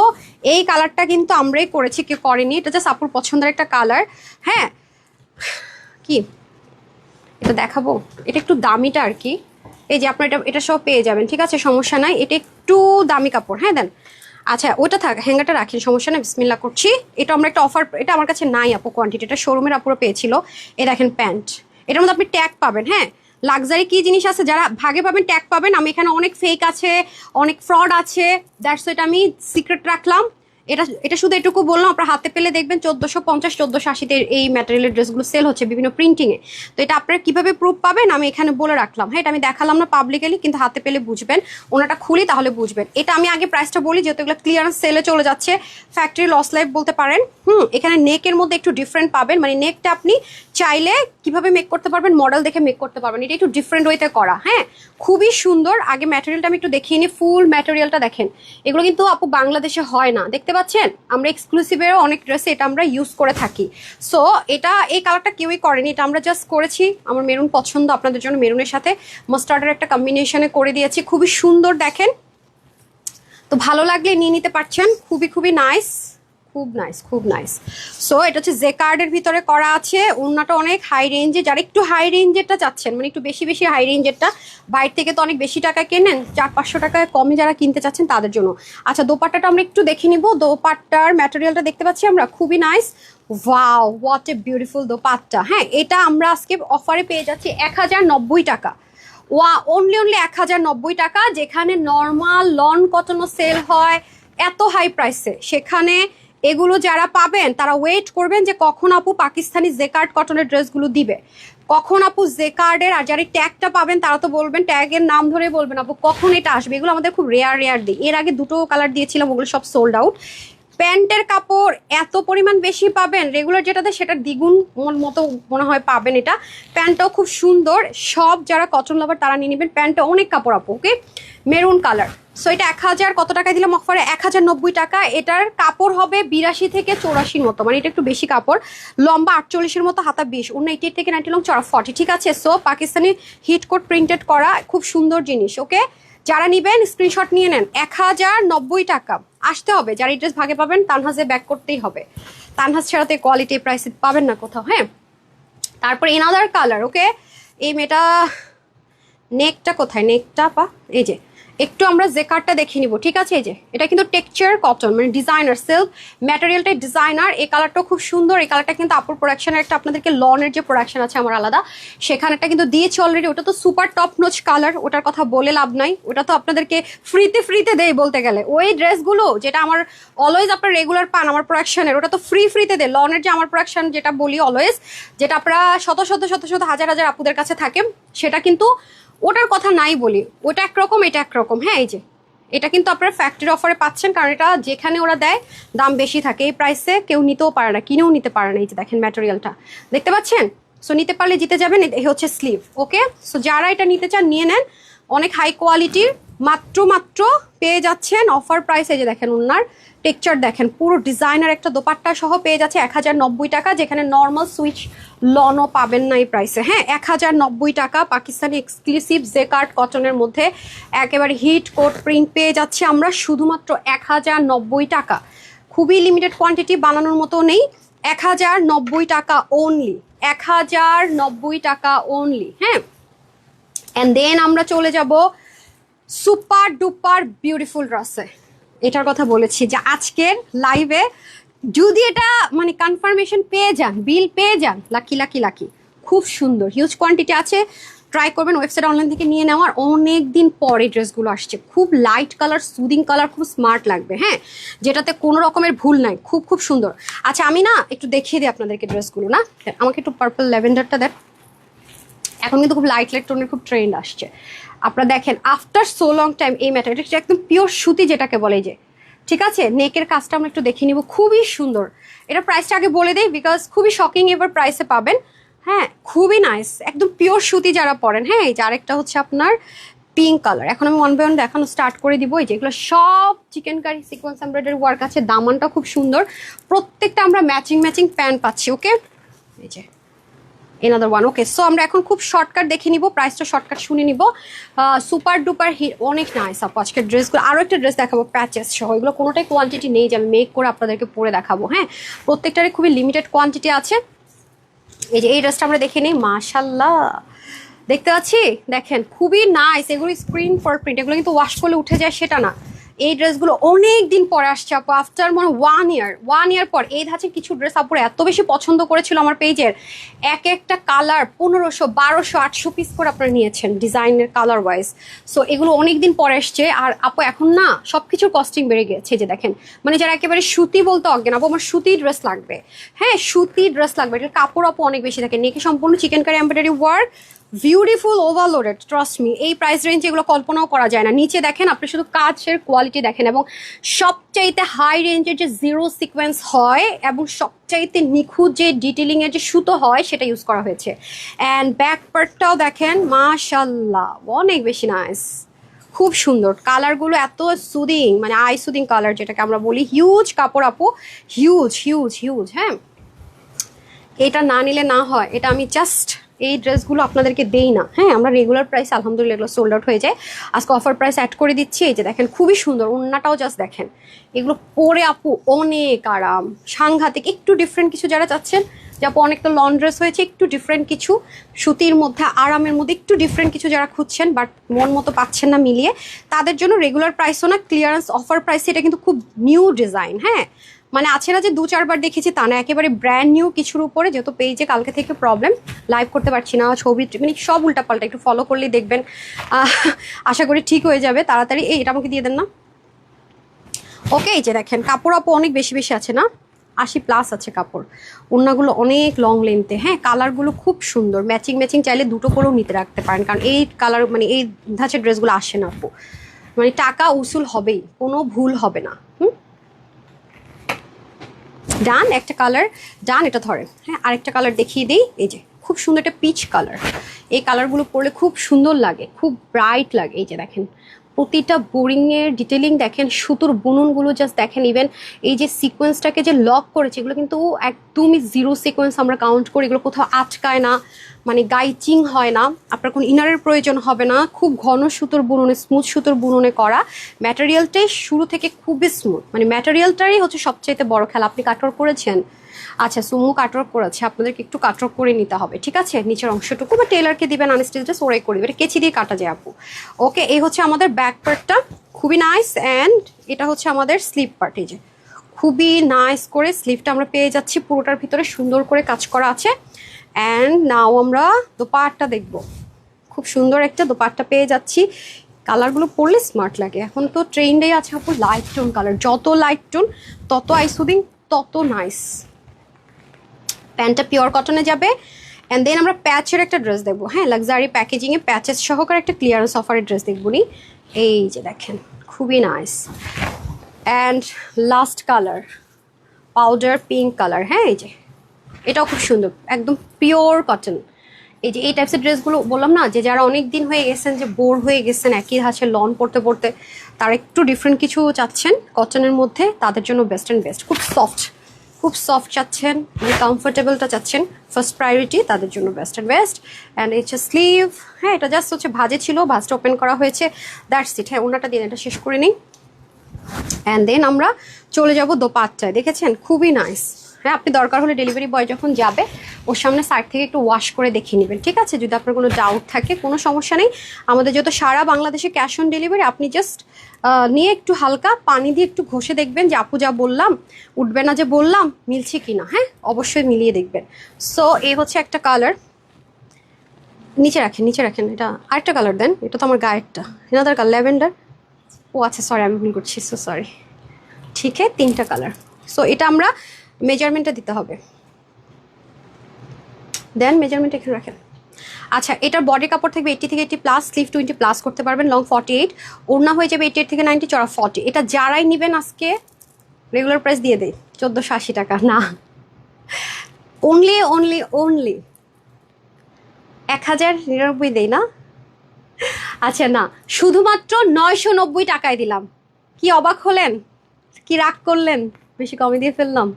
এই কালারটা কিন্তু আমরাই করেছি, কেউ করেনি, এটা জাস্ট আপুর পছন্দের একটা কালার। হ্যাঁ, কি এটা দেখাবো, এটা একটু দামিটা আর কি। এই যে আপনার এটা সব পেয়ে যাবেন। ঠিক আছে, সমস্যা নাই, এটা একটু দামি কাপড়। হ্যাঁ দেন। আচ্ছা, ওটা থাক, হ্যাঙ্গারটা রাখেন, সমস্যা নেই, বিসমিল্লাহ করছি। এটা আমরা একটা অফার, এটা আমার কাছে নাই আপু কোয়ান্টিটি, এটা শোরুমের আপুরা পেয়েছিল। এ দেখেন প্যান্ট, এটার মধ্যে আপনি ট্যাগ পাবেন। হ্যাঁ, লাক্সারি কি জিনিস আছে, যারা ভাগে পাবেন ট্যাগ পাবেন। আমি এখানে অনেক ফেক আছে, অনেক ফ্রড আছে, দ্যাটস এটা আমি সিক্রেট রাখলাম। এটা শুধু এটুকু বললাম, আপনার হাতে পেলে দেখবেন 1450, 1480-তে এই ম্যাটেরিয়ালের ড্রেসগুলো সেল হচ্ছে বিভিন্ন প্রিন্টিংয়ে। তো এটা আপনারা কিভাবে প্রুফ পাবেন আমি এখানে বলে রাখলাম। হ্যাঁ, এটা আমি দেখালাম না পাবলিকালি, কিন্তু হাতে পেলে বুঝবেন, ওনাটা খুলি তাহলে বুঝবেন। এটা আমি আগে প্রাইসটা বলি, যেহেতু এগুলো ক্লিয়ারেন্স সেলে চলে যাচ্ছে, ফ্যাক্টরি লস লাইফ বলতে পারেন। এখানে নেকের মধ্যে একটু ডিফারেন্ট পাবেন, মানে নেকটা আপনি চাইলে কিভাবে মেক করতে পারবেন, মডেল দেখে মেক করতে পারবেন। এটা একটু ডিফারেন্ট ওয়েতে করা। হ্যাঁ, খুবই সুন্দর। আগে ম্যাটেরিয়ালটা আমি একটু দেখিয়ে নিই, ফুল ম্যাটেরিয়ালটা দেখেন। এগুলো কিন্তু আপু বাংলাদেশে হয় না, দেখতে পাচ্ছেন। আমরা এক্সক্লুসিভেরও অনেক ড্রেসে এটা আমরা ইউজ করে থাকি। সো এটা এই কালারটা কেউই করেনি, এটা আমরা জাস্ট করেছি। আমার মেরুন পছন্দ, আপনাদের জন্য মেরুনের সাথে মাস্টার্ডের একটা কম্বিনেশনে করে দিয়েছি, খুবই সুন্দর দেখেন। তো ভালো লাগলে নিয়ে নিতে পারছেন, খুবই খুবই নাইস, খুব নাইস, খুব নাইস। সো এটা হচ্ছে জেকার্ডের ভিতরে করা আছে, ওড়নাটা অনেক হাই রেঞ্জে। যারা একটু হাই রেঞ্জেরটা চাচ্ছেন, মানে একটু বেশি বেশি হাই রেঞ্জেরটা, বাইরে থেকে তো অনেক বেশি টাকা কেনেন, 400-500 টাকায় কমে যারা কিনতে চাচ্ছেন তাদের জন্য। আচ্ছা, দোপাট্টাটা আমরা একটু দেখে নিব। দোপাট্টার ম্যাটেরিয়ালটা দেখতে পাচ্ছি আমরা, খুবই nice. Wow, what a beautiful dupatta. হ্যাঁ, এটা আমরা আজকে অফারে পেয়ে যাচ্ছি 1090 টাকা। অনলি 1090 টাকা, যেখানে নর্মাল লন কটনও সেল হয় এত হাই প্রাইসে, সেখানে এগুলো যারা পাবেন তারা ওয়েট করবেন যে কখন আপু পাকিস্তানি জেকার্ড কটনের ড্রেসগুলো দিবে, কখন আপু জেকার্ডের। আর যারা ট্যাগটা পাবেন তারা তো বলবেন, ট্যাগের নাম ধরে বলবেন আপু কখন এটা আসবে। এগুলো আমাদের খুব রেয়ার দিই, এর আগে 2টো কালার দিয়েছিলাম, ওগুলো সব সোল্ড আউট। প্যান্টের কাপড় এত পরিমাণ বেশি পাবেন, রেগুলার যেটাতে সেটার দ্বিগুণ মতো মনে হয় পাবেন। এটা প্যান্টটাও খুব সুন্দর, সব যারা কটন লাভার তারা নিয়ে নেবেন। প্যান্টটা অনেক কাপড় আপু। ওকে, মেরুন কালার, সো এটা 1000 কত টাকায় দিলাম অফারে? 1090 টাকা। এটার কাপড় হবে 82 থেকে 84 মতো, মানে এটা একটু বেশি কাপড়। লম্বা 48 মতো, হাতা 20, 89 থেকে 90 লং, চড়া 40। ঠিক আছে। So Pakistani heat coat printed করা খুব সুন্দর জিনিস। ওকে, যারা নিবেন স্ক্রিনশট নিয়ে নেন। 1090 টাকা আসতে হবে। যারা এই ড্রেস ভাগে পাবেন তানহাজে ব্যাক করতেই হবে। তানহাজ ছাড়া তো কোয়ালিটি প্রাইসে পাবেন না কোথাও। হ্যাঁ, তারপর এনাদার কালার। ওকে, এই মেয়েটা নেকটা কোথায়? নেকটা পা এই যে, একটু আমরা জেকারটা দেখে নিব। ঠিক আছে, এই যে এটা কিন্তু টেক্সচার কটন, মানে ডিজাইনার সিল্ক ম্যাটেরিয়ালটাই ডিজাইনার। এই কালারটাও খুব সুন্দর। এই কালারটা কিন্তু আপুর প্রোডাকশনের একটা, আপনাদেরকে লনের যে প্রোডাকশন আছে আমার আলাদা, সেখানে একটা কিন্তু দিয়েছি অলরেডি। ওটা তো সুপার টপ নোচ কালার, ওটার কথা বলে লাভ নাই। ওটা তো আপনাদেরকে ফ্রিতে দেয় বলতে গেলে। ওই ড্রেসগুলো যেটা আমার অলওয়েজ আপনার রেগুলার পান আমার প্রোডাকশনের, ওটা তো ফ্রিতে দেয়। লনের যে আমার প্রোডাকশন যেটা বলি অলওয়েজ, যেটা আপনারা শত হাজার আপুদের কাছে থাকে, সেটা কিন্তু ওটার কথা নাই বলি। ওটা একরকম, এটা একরকম। হ্যাঁ, এই যে এটা কিন্তু আপনারা ফ্যাক্টরি অফারে পাচ্ছেন, কারণ এটা যেখানে ওরা দেয় দাম বেশি থাকে। এই প্রাইসে কেউ নিতেও পারে না, কিনেও নিতে পারে না। এই যে দেখেন ম্যাটেরিয়ালটা দেখতে পাচ্ছেন। সো নিতে পারলে জিতে যাবেন। এই হচ্ছে স্লিভ। ওকে, সো যারা এটা নিতে চান নিয়ে নেন। অনেক হাই কোয়ালিটির, মাত্র পেয়ে যাচ্ছেন অফার প্রাইসে। যে দেখেন ওনার টেক্সচার দেখেন, পুরো ডিজাইনার একটা দোপাট্টা সহ পেয়ে যাচ্ছে 1090 টাকা, যেখানে নর্মাল সুইচ লনও পাবেন না এই প্রাইসে। হ্যাঁ, 1090 টাকা পাকিস্তানি এক্সক্লুসিভ জেকার্ড কটনের মধ্যে একেবারে হিট কোট প্রিন্ট পেয়ে যাচ্ছি আমরা শুধুমাত্র 1090 টাকা। খুবই লিমিটেড কোয়ান্টিটি, বানানোর মতো নেই। 1090 টাকা অনলি, 1090 টাকা অনলি। হ্যাঁ, অ্যান্ড দেন আমরা চলে যাব সুপার ডুপার বিউটিফুল ড্রেসে। এটার কথা বলেছি যে আজকের লাইভে যদি এটা মানে কনফার্মেশন পেয়ে যান, বিল পেয়ে যান, লাকি। খুব সুন্দর হিউজ কোয়ান্টিটি আছে। ট্রাই করবেন ওয়েবসাইট অনলাইন থেকে নিয়ে নেওয়ার। অনেক দিন পরে ড্রেসগুলো আসছে, খুব লাইট কালার, সুদিং কালার, খুব স্মার্ট লাগবে। হ্যাঁ, যেটাতে কোনো রকমের ভুল নাই, খুব সুন্দর। আচ্ছা, আমি না একটু দেখিয়ে দিই আপনাদেরকে ড্রেসগুলো। না, আমাকে একটু পার্পল ল্যাভেন্ডারটা দেন। এখন কিন্তু খুব লাইট টোনের খুব ট্রেন্ড আসছে। আপনারা দেখেন আফটার সো লং টাইম এই ম্যাটেরিয়ালটা একদম পিওর সুতি যেটাকে বলে। যে ঠিক আছে, নেকের কাজটা আমরা একটু দেখে নিব, খুবই সুন্দর। এটা প্রাইসটা আগে বলে দেই, বিকজ খুবই শকিং এবার প্রাইসে পাবেন। হ্যাঁ, খুবই নাইস, একদম পিওর সুতি যারা পরেন। হ্যাঁ, এই যে আরেকটা হচ্ছে আপনার পিঙ্ক কালার। এখন আমি ওয়ান বাই ওয়ান দেখানো স্টার্ট করে দিব। এই যেগুলো সব chikankari sequence embroidery work আছে, দামানটা খুব সুন্দর। প্রত্যেকটা আমরা ম্যাচিং প্যান্ট পাচ্ছি। ওকে, এই যে এনাদার ওয়ান। ওকে, সো আমরা এখন খুব শর্টকাট দেখে নিব, প্রাইসটা শর্টকাট শুনে নিব। সুপার ডুপার হিট, অনেক নাইস আপু আজকের ড্রেসগুলো। আরও একটা ড্রেস দেখাবো প্যাচেস সহ, এগুলো কোনোটাই কোয়ান্টিটি নেই যে আমি মেক করে আপনাদেরকে পরে দেখাবো। হ্যাঁ, প্রত্যেকটারই খুবই লিমিটেড কোয়ান্টিটি আছে। এই যে এই ড্রেসটা আমরা দেখে নিই। মাশাল্লাহ, দেখতে পাচ্ছি, দেখেন খুবই নাইস। এগুলো স্ক্রিন ফর প্রিন্ট, এগুলো কিন্তু ওয়াশ করলে উঠে যায় সেটা না। এই ড্রেসগুলো অনেক দিন পরে আসছে আপু, আফটার মনে 1 ইয়ার পর। এই ধাঁচের কিছু ড্রেস আপুর এত বেশি পছন্দ করেছিল আমার পেজের, এক একটা কালার 1500, 1200, 800 পিস করে আপনারা নিয়েছেন ডিজাইনের কালার ওয়াইজ। সো এগুলো অনেক দিন পরে আসছে। আর আপু এখন না সব কিছুর কস্টিং বেড়ে গেছে। যে দেখেন, মানে যারা একেবারে সুতি বলতে অজ্ঞান, আপু আমার সুতি ড্রেস লাগবে। হ্যাঁ, সুতি ড্রেস লাগবে। এটার কাপড় আপু অনেক বেশি থাকে, নেকে সম্পূর্ণ chikankari embroidery work, beautiful, overloaded. Trust me, এই প্রাইস রেঞ্জ এগুলো কল্পনাও করা যায় না। নিচে দেখেন, আপনি শুধু কাজের কোয়ালিটি দেখেন, এবং সবচাইতে হাই রেঞ্জের যে জিরো সিকোয়েন্স হয় এবং সবচাইতে নিখুঁত যে ডিটেলিংয়ের যে সুতো হয় সেটা ইউজ করা হয়েছে। অ্যান্ড ব্যাক পার্টটাও দেখেন, মাশাল্লাহ অনেক বেশি নাইস, খুব সুন্দর। কালারগুলো এত সুদিং, মানে আই সুদিং কালার যেটাকে আমরা বলি। হিউজ কাপড় আপু, হিউজ। হ্যাঁ, এটা না নিলে না হয়। এটা আমি জাস্ট এই ড্রেসগুলো আপনাদেরকে দেই না। হ্যাঁ, আমরা রেগুলার প্রাইস আলহামদুলিল্লাহ এগুলো সোল্ড আউট হয়ে যায়, আজকে অফার প্রাইস অ্যাড করে দিচ্ছি। এই যে দেখেন খুবই সুন্দর, ওন্নাটাও জাস্ট দেখেন। এগুলো পরে আপু অনেক আরাম, সাংঘাতিক। একটু ডিফারেন্ট কিছু যারা চাচ্ছেন, যে আপু অনেক তো লং ড্রেস হয়েছে, একটু ডিফারেন্ট কিছু সুতির মধ্যে আরামের মধ্যে একটু ডিফারেন্ট কিছু যারা খুঁজছেন বাট মন মতো পাচ্ছেন না মিলিয়ে, তাদের জন্য রেগুলার প্রাইসও না, ক্লিয়ারেন্স অফার প্রাইসে এটা কিন্তু খুব নিউ ডিজাইন। হ্যাঁ, মানে আছে না যে 2-4 বার দেখেছি তা না, একেবারে ব্র্যান্ড নিউ কিছুর উপরে। যেহেতু পেজে কালকে থেকে প্রবলেম, লাইভ করতে পারছি না, ছবি মানে সব উল্টাপাল্টা, একটু ফলো করলেই দেখবেন আশা করি ঠিক হয়ে যাবে তাড়াতাড়ি। এটা আমাকে দিয়ে দেন না। ওকে, এই যে দেখেন কাপড় আপু অনেক বেশি আছে না, 80+ আছে কাপড়। ওড়নাগুলো অনেক লং লেন্থে। হ্যাঁ, কালারগুলো খুব সুন্দর, ম্যাচিং চাইলে দুটো করেও নিতে রাখতে পারেন, কারণ এই কালার মানে এই ধাঁচের ড্রেসগুলো আসে না আপু, মানে টাকা উসুল হবেই, কোনো ভুল হবে না। ডান, একটা কালার ডান, এটা ধরেন। হ্যাঁ, আরেকটা কালার দেখিয়ে দিই। এই যে খুব সুন্দর একটা পিচ কালার, এই কালারগুলো পরলে খুব সুন্দর লাগে, খুব ব্রাইট লাগে। এই যে দেখেন প্রতিটা বোরিংয়ের ডিটেলিং দেখেন, সুতোর বুননগুলো জাস্ট দেখেন, ইভেন এই যে সিকোয়েন্সটাকে যে লক করেছে এগুলো কিন্তু একদমই জিরো সিকোয়েন্স আমরা কাউন্ট করি, এগুলো কোথাও আটকায় না, মানে গাইচিং হয় না, আপনার কোনো ইনারের প্রয়োজন হবে না, খুব ঘন সুতোর বুননে, স্মুথ সুতোর বুননে করা, ম্যাটেরিয়ালটাই শুরু থেকে খুবই স্মুথ, মানে ম্যাটেরিয়ালটারই হচ্ছে সবচাইতে বড় খেলা। আপনি কাটওয়ার্ক করেছেন? আচ্ছা, সুমু কাটওয়ার্ক করেছে, আপনাদেরকে একটু কাটওয়ার্ক করে নিতে হবে, ঠিক আছে, নিচের অংশটুকু, বা টেলারকে দিবেন আনস্টিচটা ওরাই করে দেবে, এটা কেচি দিয়ে কাটা যায় আপু। ওকে, এই হচ্ছে আমাদের ব্যাক পার্টটা, খুবই নাইস। অ্যান্ড এটা হচ্ছে আমাদের স্লিভ পার্ট, এই যে খুবই নাইস করে স্লিভটা আমরা পেয়ে যাচ্ছি, পুরোটার ভিতরে সুন্দর করে কাজ করা আছে। অ্যান্ড নাও আমরা দোপাট্টা দেখব, খুব সুন্দর একটা দোপাট্টা পেয়ে যাচ্ছি। কালারগুলো পরলে স্মার্ট লাগে, এখন তো ট্রেন্ডেই আছে আপু লাইট টোন কালার, যত লাইট টোন তত আইসুদিং, তত নাইস। প্যান্টটা পিওর কটনে যাবে। অ্যান্ড দেন আমরা প্যাচের একটা ড্রেস দেখবো, হ্যাঁ, লাক্সারি প্যাকেজিংয়ে প্যাচেস সহকারে একটা ক্লিয়ারেন্স অফারের ড্রেস দেখবো নি। এই যে দেখেন, খুবই nice. And last colour powder pink colour, হ্যাঁ, এই যে এটাও খুব সুন্দর, একদম পিওর কটন। এই যে এই টাইপসের ড্রেসগুলো বললাম না, যে যারা অনেক দিন হয়ে গেছেন, যে বোর হয়ে গেছেন একই ধাঁচে লন পড়তে পড়তে, তারা একটু ডিফারেন্ট কিছু চাচ্ছেন কটনের মধ্যে, তাদের জন্য বেস্ট অ্যান্ড বেস্ট। খুব সফট, খুব সফট চাচ্ছেন, মানে কমফোর্টেবলটা চাচ্ছেন, ফার্স্ট প্রায়োরিটি তাদের জন্য বেস্ট অ্যান্ড বেস্ট। অ্যান্ড হচ্ছে স্লিভ, হ্যাঁ, এটা জাস্ট হচ্ছে ভাজে ছিল, ভাজটা ওপেন করা হয়েছে, দ্যাটস ইট। হ্যাঁ, ওনাটা দিন, এটা শেষ করে নিই। অ্যান্ড দেন আমরা চলে যাব দোপাট্টায়, দেখেছেন খুবই নাইস। হ্যাঁ, আপনি দরকার হলে ডেলিভারি বয় যখন যাবে ওর সামনে সাইড থেকে একটু ওয়াশ করে দেখিয়ে নেবেন, ঠিক আছে, যদি আপনার কোনো ডাউট থাকে, কোনো সমস্যা নেই। আমাদের যত সারা বাংলাদেশে ক্যাশ অন ডেলিভারি, আপনি জাস্ট নিয়ে একটু হালকা পানি দিয়ে একটু ঘষে দেখবেন যে আপু যা বললাম, উঠবে না যে বললাম, মিলছে কি না, হ্যাঁ, অবশ্যই মিলিয়ে দেখবেন। সো এই হচ্ছে একটা কালার, নিচে রাখেন, নিচে রাখেন, এটা আরেকটা কালার দেন, এটা তো আমার গায়েরটা, এনাদার কালার ল্যাভেন্ডার, ও আচ্ছা সরি আমি ভুল করছি, সো সরি। ঠিক আছে, তিনটা কালার। সো এটা আমরা মেজারমেন্টটা দিতে হবে, দেন মেজারমেন্ট এখানে রাখেন। আচ্ছা, এটার বডি কাপড় থাকবে 80 থেকে 80+, স্লিভ 20+ করতে পারবেন, লং 48, ওড়না হয়ে যাবে 88 থেকে 90, চড়া 40। এটা যারাই নেবেন আজকে রেগুলার প্রাইস দিয়ে দেয় 1480 টাকা, না, অনলি অনলি অনলি 1099 দেই না। আচ্ছা না, শুধুমাত্র 990 টাকায় দিলাম। কি অবাক হলেন? কি রাগ করলেন? বেশি কমে দিয়ে ফেললাম,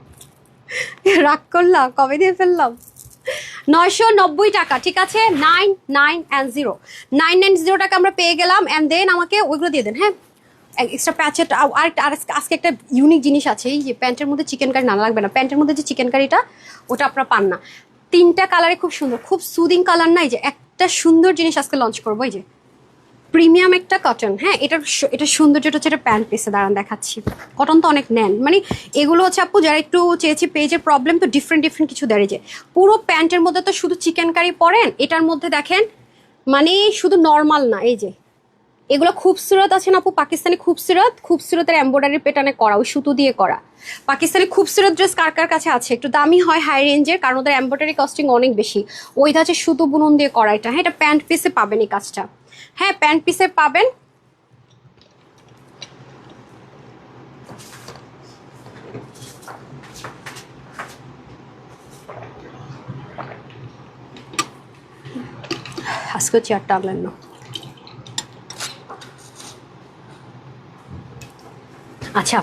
রাগ করলাম, কমে দিয়ে ফেললাম। 990 টাকা, ঠিক আছে, 990 990 টাকা আমরা পেয়ে গেলাম। অ্যান্ড দেন আমাকে ওইগুলো দিয়ে দেন, হ্যাঁ, এক্সট্রা প্যাচেট। আর আজকে একটা ইউনিক জিনিস আছে, এই যে প্যান্টের মধ্যে চিকেন কারি, না লাগবে না, প্যান্টের মধ্যে যে চিকেন কারিটা ওটা আপনারা পান না। তিনটা কালারে খুব সুন্দর, খুব সুদিং কালার, না, এই যে একটা সুন্দর জিনিস আজকে লঞ্চ করবো, এই যে প্রিমিয়াম একটা কটন, হ্যাঁ, এটা সৌন্দর্যটা হচ্ছে এটা প্যান্ট পিসে, দাঁড়ান দেখাচ্ছি। কটন তো অনেক নেন, মানে এগুলো হচ্ছে আপু যারা একটু চেয়েছি পেজের প্রবলেম, তো ডিফারেন্ট ডিফারেন্ট কিছু দেয়, যে পুরো প্যান্টের মধ্যে তো শুধু চিকেন কারি পরেন, এটার মধ্যে দেখেন মানে শুধু নর্মাল না, এই যে এগুলো খুবসুরত আছে না আপু, পাকিস্তানি খুবসুরত, খুবসুরতের এমব্রয়ডারি প্যাটার্নে করা, ওই সুতো দিয়ে করা পাকিস্তানি খুবসুরত ড্রেস কার কার কাছে আছে? একটু দামি হয়, হাই রেঞ্জের, কারণ ওদের এমব্রয়ডারি কস্টিং অনেক বেশি, ওই ধাঁচে সুতো বুনন দিয়ে করা এটা, হ্যাঁ, এটা প্যান্ট পিসে পাবেন এই কাজটা, হ্যাঁ, প্যান্ট পিসে পাবেন। আজকে চেয়ারটা আনলেন না। আচ্ছা,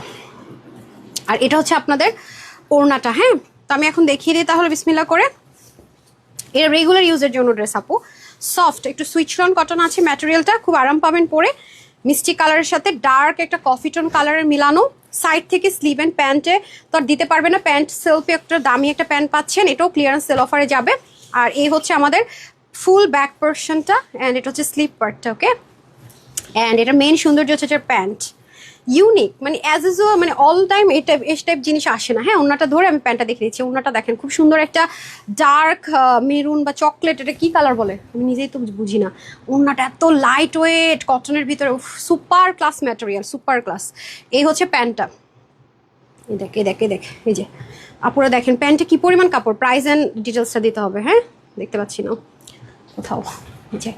আর এটা হচ্ছে আপনাদের ওড়নাটা, হ্যাঁ, তো আমি এখন দেখিয়ে দিই তাহলে বিসমিল্লাহ করে। এটা রেগুলার ইউজের জন্য ড্রেস আপু, সফট একটু সুইচরন কটন আছে, ম্যাটেরিয়ালটা খুব আরাম পাবেন পরে, মিষ্টি কালারের সাথে ডার্ক একটা কফি টোন কালারের মিলানো। সাইড থেকে স্লিভ অ্যান্ড প্যান্টে তো আর দিতে পারবে না, প্যান্ট সেলফে একটা দামি একটা প্যান্ট পাচ্ছেন, এটাও ক্লিয়ারেন্স সেল অফারে যাবে। আর এই হচ্ছে আমাদের ফুল ব্যাক পোর্শনটা, অ্যান্ড এটা হচ্ছে স্লিভ পার্টটা, ওকে। অ্যান্ড এটা মেন সৌন্দর্য হচ্ছে প্যান্ট, ইউনিক, মানে অ্যাজ ইউজুয়াল, মানে অল টাইম এই টাইপ জিনিস আসে না, হ্যাঁ। ওনাটা ধরে আমি প্যান্টটা দেখে দিচ্ছি, ওনাটা দেখেন খুব সুন্দর একটা ডার্ক মেরুন বা চকলেট, এটা কি কালার বলে আমি নিজেই তো বুঝি না। ওনাটা এত লাইট ওয়েট কটনের ভিতরে, super class material, super class. এই হচ্ছে প্যান্টটা, এই দেখ এই যে আপুরা দেখেন প্যান্টে কি পরিমাণ কাপড়, প্রাইস অ্যান্ড ডিটেলসটা দিতে হবে, হ্যাঁ, দেখতে পাচ্ছি না কোথাও, যে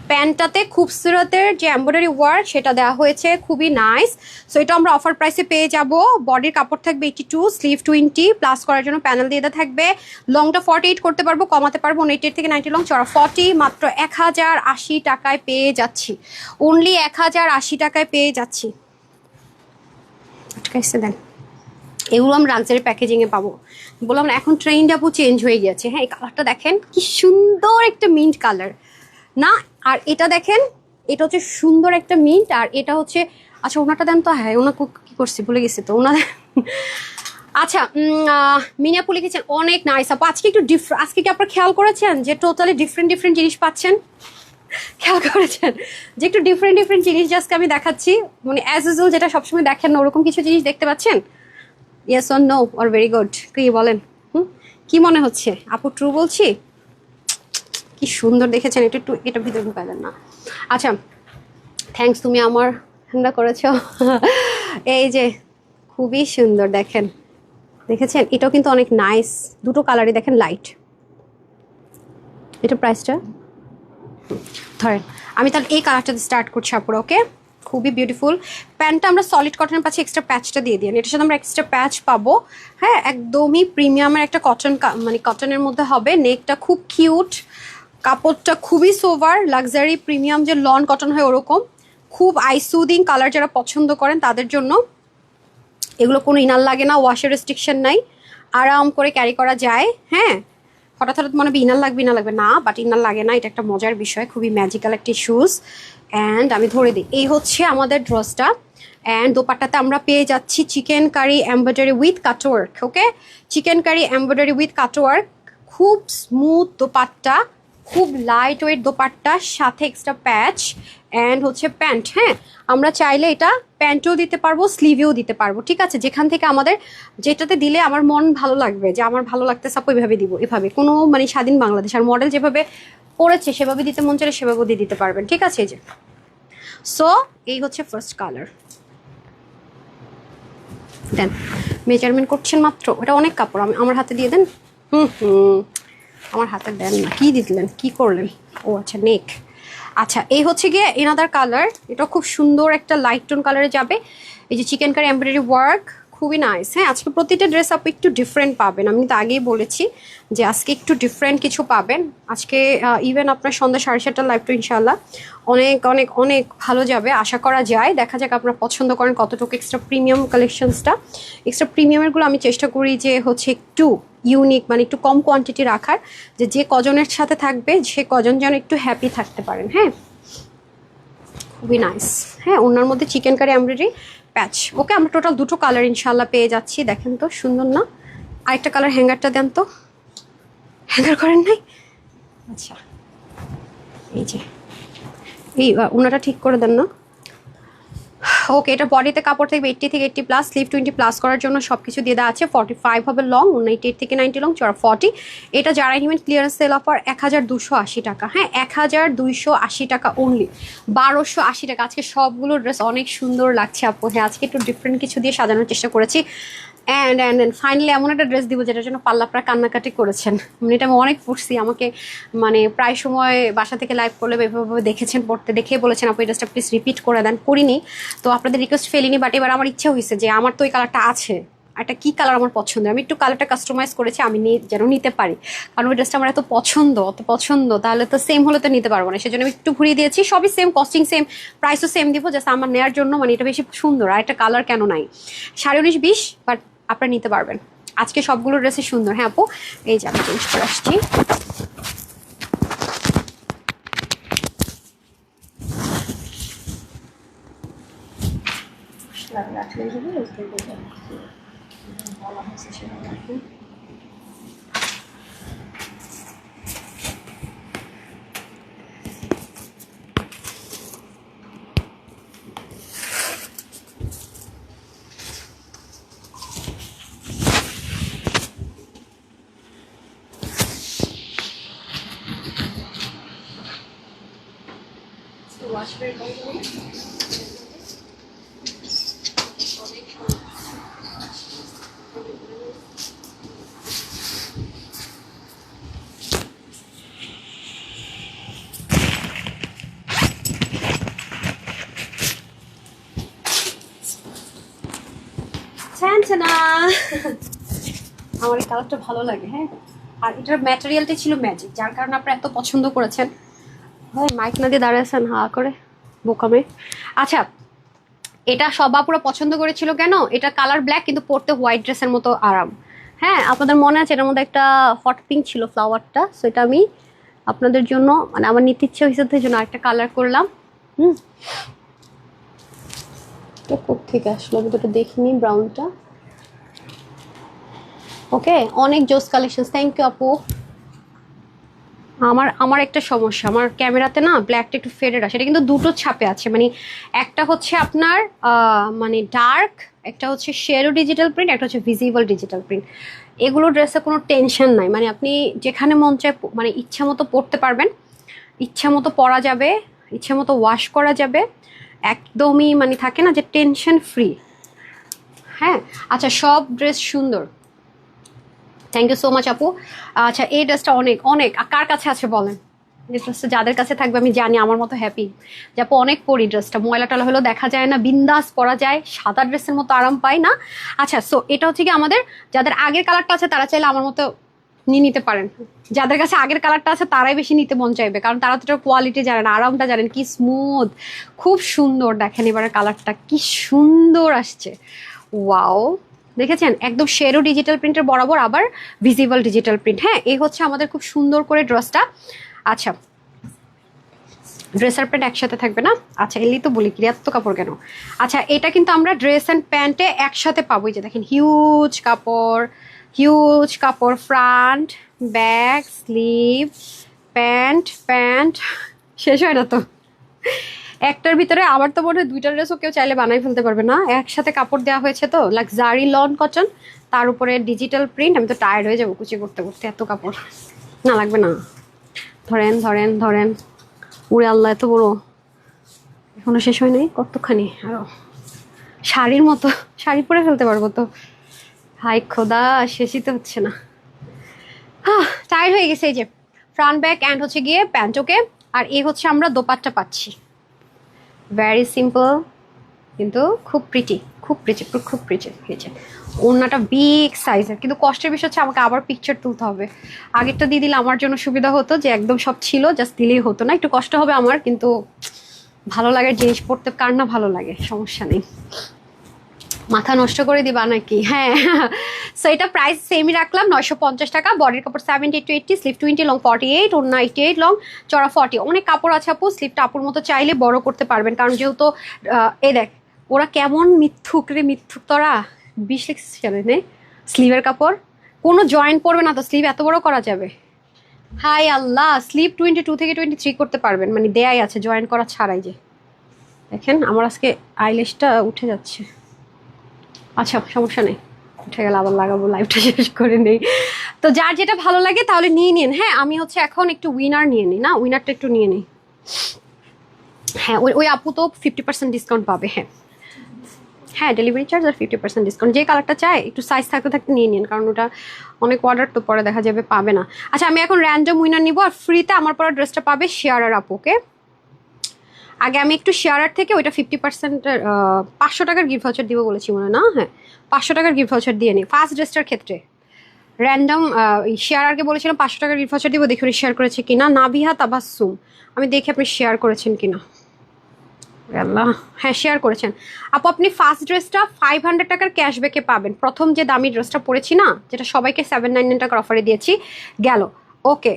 প্যান্টটাতে খুবসুরতের যে এমব্রয়ডারি ওয়ার্ক সেটা দেওয়া হয়েছে, খুবই নাইস। সো এটা আমরা অফার প্রাইসে পেয়ে যাব। বডির কাপড় থাকবে 82, স্লিভ 20, প্লাস করার জন্য প্যানেল দিয়ে দেওয়া থাকবে। লংটা 48 করতে পারবো, কমাতে পারবো 88 থেকে 90 লং, চড়া 40, মাত্র 1080 টাকায় পেয়ে যাচ্ছি। অনলি 1080 টাকায় পেয়ে যাচ্ছি। দেন এগুলো আমরা লাক্সারি প্যাকেজিংয়ে পাবো। বললাম না এখন ট্রেন্ড আপু চেঞ্জ হয়ে গেছে। হ্যাঁ, এই কালারটা দেখেন কি সুন্দর একটা মিন্ট কালার না? আর এটা দেখেন, এটা হচ্ছে সুন্দর একটা মিন্ট, আর এটা হচ্ছে, আচ্ছা ওনাটা দেন তো। হ্যাঁ, ওনা কি করছি ভুলে গেছি তো ওনা। আচ্ছা, মিনাপু লিখেছেন অনেক নাইস আপু। আজকে একটু আজকে কি আপনারা খেয়াল করেছেন যে টোটালি ডিফারেন্ট জিনিস পাচ্ছেন? খেয়াল করেছেন যে একটু ডিফারেন্ট জিনিস আজকে আমি দেখাচ্ছি, মানে অ্যাজ ইউজুয়াল যেটা সবসময় দেখেন না ওরকম কিছু জিনিস দেখতে পাচ্ছেন? Yes or no or very good, কি বলেন? কি মনে হচ্ছে আপু, ট্রু বলছি? কি সুন্দর দেখেছেন, একটু এটা ভিতরে ঢুকাই দেন না। আচ্ছা, থ্যাঙ্কস, তুমি আমার হ্যান্ডা করেছো। এই যে খুবই সুন্দর দেখেন, দেখেছেন? এটাও কিন্তু অনেক নাইস, দুটো কালারই দেখেন লাইট। এটা প্রাইসটা ধরেন, আমি তাহলে এই কালারটাতে স্টার্ট করছি আপুরা। ওকে, খুবই বিউটিফুল। প্যান্টটা আমরা সলিড কটনের পাচ্ছি, এক্সট্রা প্যাচটা দিয়ে দিই। এটার সাথে আমরা এক্সট্রা প্যাচ পাবো। হ্যাঁ, একদমই প্রিমিয়ামের একটা কটন, মানে কটনের মধ্যে হবে। নেকটা খুব কিউট, কাপড়টা খুবই সোভার, লাক্সারি প্রিমিয়াম যে লন কটন হয় ওরকম, খুব আইসুদিং কালার যারা পছন্দ করেন তাদের জন্য। এগুলো কোনো ইনার লাগে না, ওয়াশের রেস্ট্রিকশন নাই, আরাম করে ক্যারি করা যায়। হ্যাঁ, হঠাৎ মনে হবে ইনার লাগবে না, বাট ইনার লাগে না, এটা একটা মজার বিষয়, খুবই ম্যাজিক্যাল একটি শুজ। অ্যান্ড আমি ধরে দিই, এই হচ্ছে আমাদের ড্রেসটা। অ্যান্ড দোপাট্টাতে আমরা পেয়ে যাচ্ছি chikankari embroidery with cutwork. Okay, chikankari embroidery with cutwork, খুব স্মুথ দোপাট্টা, খুব লাইট ওয়েট দোপাট্টা, সাথে এক্সট্রা প্যাচ অ্যান্ড হচ্ছে প্যান্ট। হ্যাঁ, আমরা চাইলে এটা প্যান্টও দিতে পারবো, স্লিভেও দিতে পারবো। ঠিক আছে, যেখান থেকে আমাদের যেটাতে দিলে আমার মন ভালো লাগবে, যে আমার ভালো লাগতেছে আপু এভাবে দিব, এভাবে কোনো মানে স্বাধীন বাংলাদেশ আর মডেল যেভাবে পড়েছে সেভাবে দিতে মন চাইলে সেভাবেও দিয়ে দিতে পারবেন। ঠিক আছে, এই যে সো এই হচ্ছে ফার্স্ট কালার। দেন মেজারমেন্ট করছেন মাত্র, ওটা অনেক কাপড়, আমার হাতে দিয়ে দেন। আমার হাতে দেন না, কি দিলেন, কি করলেন? ও আচ্ছা, নেক। আচ্ছা, এই হচ্ছে গিয়ে এনাদার কালার, এটা খুব সুন্দর একটা লাইট টোন কালারে যাবে। এই যে চিকেন কারি এমব্রয়ডারি ওয়ার্ক, খুবই নাইস। হ্যাঁ, আজকে প্রতিটা ড্রেস আপনি একটু ডিফারেন্ট পাবেন, আমি তো আগেই বলেছি যে আজকে একটু ডিফারেন্ট কিছু পাবেন। আজকে ইভেন আপনার সন্ধ্যা 7:30টার লাইভটা ইনশাল্লাহ অনেক অনেক অনেক ভালো যাবে আশা করা যায়। দেখা যাক আপনারা পছন্দ করেন কতটুকু এক্সট্রা প্রিমিয়াম কালেকশনসটা। এক্সট্রা প্রিমিয়ামেরগুলো আমি চেষ্টা করি যে হচ্ছে একটু ইউনিক, মানে একটু কম কোয়ান্টিটি রাখার, যে কজনের সাথে থাকবে সে কজন যেন একটু হ্যাপি থাকতে পারেন। হ্যাঁ, খুবই নাইস। হ্যাঁ, ওনার মধ্যে চিকেন কারি এমব্রয়ডারি প্যাচ। ওকে, আমরা টোটাল দুটো কালার ইনশাল্লাহ পেয়ে যাচ্ছি। দেখেন তো সুন্দর না? আরেকটা কালার হ্যাঙ্গারটা দেন তো, হ্যাঙ্গার করেন নাই? আচ্ছা, এই যে এই ওনাটা ঠিক করে দেন না। ওকে, এটা বডিতে কাপড় থাকবে 80 থেকে 80 প্লাস, স্লিভ 20 প্লাস করার জন্য সব কিছু দিয়ে দেওয়া আছে। 45 হবে লং, 88 থেকে 90 লং, চড়া 40। এটা যারা নেবেন ক্লিয়ারেন্স সেল অফার 1280 টাকা। হ্যাঁ, 1280 টাকা অনলি, 1280 টাকা। আজকে সবগুলো ড্রেস অনেক সুন্দর লাগছে আপু। হ্যাঁ, আজকে একটু ডিফারেন্ট কিছু দিয়ে সাজানোর চেষ্টা করেছি। অ্যান্ড ফাইনালি এমন একটা ড্রেস দিব যেটার জন্য পাল্লা আপনারা কান্নাকাটি করেছেন। মানে এটা আমি অনেক পড়ছি, আমাকে মানে প্রায় সময় বাসা থেকে লাইভ করলে এভাবে দেখেছেন, পড়তে দেখে বলেছেন আপু এই ড্রেসটা প্লিজ রিপিট করে দেন। করিনি তো আপনাদের রিকোয়েস্ট ফেলিনি, বাট এবার আমার ইচ্ছা হয়েছে যে আমার তো ওই কালারটা আছে, একটা কী কালার আমার পছন্দ, আমি একটু কালারটা কাস্টমাইজ করেছি আমি যেন নিতে পারি, কারণ ওই ড্রেসটা আমার অত পছন্দ, তাহলে তো সেম হলে তো নিতে পারবো না, সেজন্য আমি একটু ঘুরিয়ে দিয়েছি। সবই সেম, কস্টিং সেম, প্রাইসও সেম দিব, জাস্ট আমার নেওয়ার জন্য, মানে এটা বেশি সুন্দর আর একটা কালার কেন নাই, 19.5, বাট আপনারা নিতে পারবেন। আজকে সবগুলো ড্রেসই সুন্দর। হ্যাঁ আপু, এই যে আমি চেঞ্জ করে আসছি। খুলছে না। আমার এই কালারটা ভালো লাগে। হ্যাঁ, আর এটার ম্যাটেরিয়ালটা ছিল ম্যাজিক, যার কারণে আপনারা এত পছন্দ করেছেন। ভাই মাইক না দিয়ে দাঁড়িয়েছেন হা করে বোকামে। আচ্ছা, এটা সবা পুরো পছন্দ করেছিল কেন, এটা কালার ব্ল্যাক কিন্তু পরতে হোয়াইট ড্রেসের মতো আরাম। হ্যাঁ, আপনাদের মনে আছে এটার মধ্যে একটা হট পিঙ্ক ছিল ফ্লাওয়ারটা, সো এটা আমি আপনাদের জন্য মানে আমার নিতে ইচ্ছে হয়েছে তো এই জন্য আরেকটা কালার করলাম। তো কোত্থেকে আসলো আমি তো দেখিনি ব্রাউনটা। ওকে, অনেক জোস কালেকশন, থ্যাংক ইউ আপু। আমার আমার একটা সমস্যা, আমার ক্যামেরাতে না ব্ল্যাকটা একটু ফেডেড আসে, এটা কিন্তু দুটো ছাপে আছে, মানে একটা হচ্ছে আপনার মানে ডার্ক, একটা হচ্ছে শেরো ডিজিটাল প্রিন্ট, একটা হচ্ছে ভিজিবল ডিজিটাল প্রিন্ট। এগুলো ড্রেসে কোনো টেনশন নাই, মানে আপনি যেখানে মন চায় মানে ইচ্ছা মতো পরতে পারবেন, ইচ্ছা মতো পরা যাবে, ইচ্ছা মতো ওয়াশ করা যাবে, একদমই মানে থাকে না যে টেনশন ফ্রি। হ্যাঁ, আচ্ছা সব ড্রেস সুন্দর, থ্যাংক ইউ সো মাচ আপু। আচ্ছা এই ড্রেসটা অনেক অনেক কার কাছে আছে বলেন, এই ড্রেসটা যাদের কাছে থাকবে আমি জানি আমার মতো হ্যাপি যে আপু অনেক পরি ড্রেসটা, ময়লা টলা হলেও দেখা যায় না, বিন্দাস পরা যায়, সাদা ড্রেসের মতো আরাম পাই না। আচ্ছা সো এটা হচ্ছে কি আমাদের যাদের আগের কালারটা আছে তারা চাইলে আমার মতো নিয়ে নিতে পারেন, যাদের কাছে আগের কালারটা আছে তারাই বেশি নিতে মন চাইবে, কারণ তারা তো এটা কোয়ালিটি জানেন, আরামটা জানেন, কি স্মুথ, খুব সুন্দর। দেখেন এবারে কালারটা কি সুন্দর আসছে, ওয়াও দেখেছেন, একদম শেরো ডিজিটাল প্রিন্টের বরাবর আবার ভিজিবল ডিজিটাল প্রিন্ট। হ্যাঁ, এই হচ্ছে আমাদের খুব সুন্দর করে ড্রেসটা। আচ্ছা ড্রেস আর প্যান্ট একসাথে থাকবে না, আচ্ছা এলি তো বলি কি এত কাপড় কেন। আচ্ছা এটা কিন্তু আমরা ড্রেস অ্যান্ড প্যান্টে একসাথে পাবো, যে দেখেন হিউজ কাপড়, হিউজ কাপড়, front back sleeve pant pant, শেষ হয় না তো একটার ভিতরে। আবার তো মনে হয় দুইটা ড্রেসও কেউ চাইলে বানাই ফেলতে পারবে না, একসাথে কাপড় দেওয়া হয়েছে তো, লাক্সারি লন কটন, তার উপরে ডিজিটাল প্রিন্ট। আমি তো টায়ার্ড হয়ে যাবো কুচি করতে করতে, এত কাপড় না লাগবে না। ধরেন ধরেন ধরেন, উড়ে আল্লাহ এত বড়, এখনো শেষ হয় নাই, কতখানি আরো, শাড়ির মতো, শাড়ি পরে ফেলতে পারবো তো। হাই খোদা, শেষই তো হচ্ছে না, হ্যাঁ টায়ার্ড হয়ে গেছে। এই যে ফ্রন্ট ব্যাক অ্যান্ড হচ্ছে গিয়ে প্যান্ট, ওকে। আর এই হচ্ছে আমরা দোপাট্টা পাচ্ছি, ভ্যারি সিম্পল কিন্তু খুব প্রিটি, খুব প্রিটি, খুব প্রিটি হয়েছে। ওড়নাটা বিগ সাইজের, কিন্তু কষ্টের বিষয় হচ্ছে আমাকে আবার পিকচার তুলতে হবে। আগেরটা দিয়ে দিলে আমার জন্য সুবিধা হতো, যে একদম সব ছিল জাস্ট দিলেই হতো না, একটু কষ্ট হবে আমার, কিন্তু ভালো লাগে জিনিস পড়তে, কার না ভালো লাগে, সমস্যা নেই। মাথা নষ্ট করে দিবা নাকি? হ্যাঁ, সো এটা প্রাইস সেমই রাখলাম 950 টাকা। বডির কাপড় 70 to 80, স্লিভ 20 লং 48, ওড়না 88 লং, চড়া 40। অনেক কাপড় আছে আপু, স্লিভটা আপুর মতো চাইলে বড় করতে পারবেন, কারণ যেহেতু এই দেখ ওরা কেমন মিথ্যুক রে, মিথ্যুক তোরা 20 লিখছে নে স্লিভের কাপড়, কোনো জয়েন্ট পড়বে না তো স্লিভ এত বড় করা যাবে? হাই আল্লাহ, স্লিভ 22 থেকে 23 করতে পারবেন, মানে দেয়াই আছে জয়েন্ট করা ছাড়াই। যে দেখেন আমার আজকে আইলেশটা উঠে যাচ্ছে, আচ্ছা সমস্যা নেই, উঠে গেলে আবার লাগাবো, লাইভটা শেষ করে নেই। তো যার যেটা ভালো লাগে তাহলে নিয়ে নিন। হ্যাঁ আমি হচ্ছে এখন একটু উইনার নিয়ে নিই, না উইনারটা একটু নিয়ে নিই। হ্যাঁ ওই ওই আপু তো 50% ডিসকাউন্ট পাবে। হ্যাঁ হ্যাঁ, ডেলিভারি চার্জ আর 50% ডিসকাউন্ট, যে কালারটা চাই একটু সাইজ থাকতে থাকতে নিয়ে নিন, কারণ ওটা অনেক অর্ডার তো পরে দেখা যাবে পাবে না। আচ্ছা আমি এখন র্যান্ডম উইনার নিব, আর ফ্রিতে আমার পরা ড্রেসটা পাবে শেয়ারার আপুকে। আগে আমি একটু শেয়ারার থেকে ওইটা 50%-এর 500 টাকার গিফট ভাউচার দিব বলেছি মনে হয় না? হ্যাঁ 500 টাকার গিফট ভাউচার দিয়ে নিই ফার্স্ট ড্রেসটার ক্ষেত্রে। র্যান্ডম শেয়ারারকে বলেছিলাম 500 টাকার গিফট ভাউচার দিব, দেখি উনি শেয়ার করেছে কিনা। নাবিহা তাবাসসুম, আমি দেখি আপনি শেয়ার করেছেন কিনা। আল্লাহ, হ্যাঁ শেয়ার করেছেন আপু। আপনি ফার্স্ট ড্রেসটা 500 টাকার ক্যাশব্যাকে পাবেন, প্রথম যে দামি ড্রেসটা পরেছি না, যেটা সবাইকে 799 টাকার অফারে দিয়েছি, গেল। ওকে,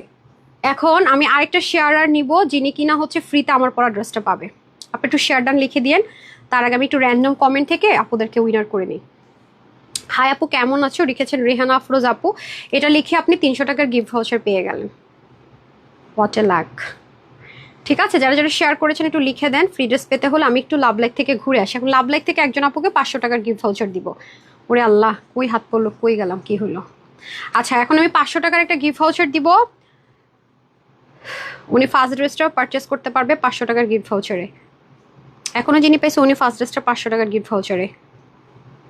এখন আমি আরেকটা শেয়ারার নিব যিনি কিনা হচ্ছে ফ্রিতে আমার পরা ড্রেসটা পাবে। আপনি একটু শেয়ার ডান লিখে দিয়েন, তার আগে আমি একটু র্যান্ডম কমেন্ট থেকে আপুদেরকে উইনার করে নিই। হাই আপু কেমন আছো লিখেছেন রেহানা আফরোজ আপু, এটা লিখে আপনি 300 টাকার গিফট ভাউচার পেয়ে গেলেন। What a lakh. ঠিক আছে, যারা যারা শেয়ার করেছেন একটু লিখে দেন। ফ্রি ড্রেস পেতে হলে আমি একটু লাভ লাইক থেকে ঘুরে আসি, এখন লাভ লাইক থেকে একজন আপুকে 500 টাকার গিফট ভাউচার দিব। ওরে আল্লাহ, কই হাত পড়লো, কই গেলাম, কি হলো? আচ্ছা এখন আমি 500 টাকার একটা গিফট ভাউচার দিব, উনি ফার্স্ট ড্রেসটা পারচেস করতে পারবে 500 টাকার গিফট ভাউচারে। এখনো যিনি পেয়েছে উনি ফার্স্ট ড্রেসটা 500 টাকার গিফট ভাউচারে।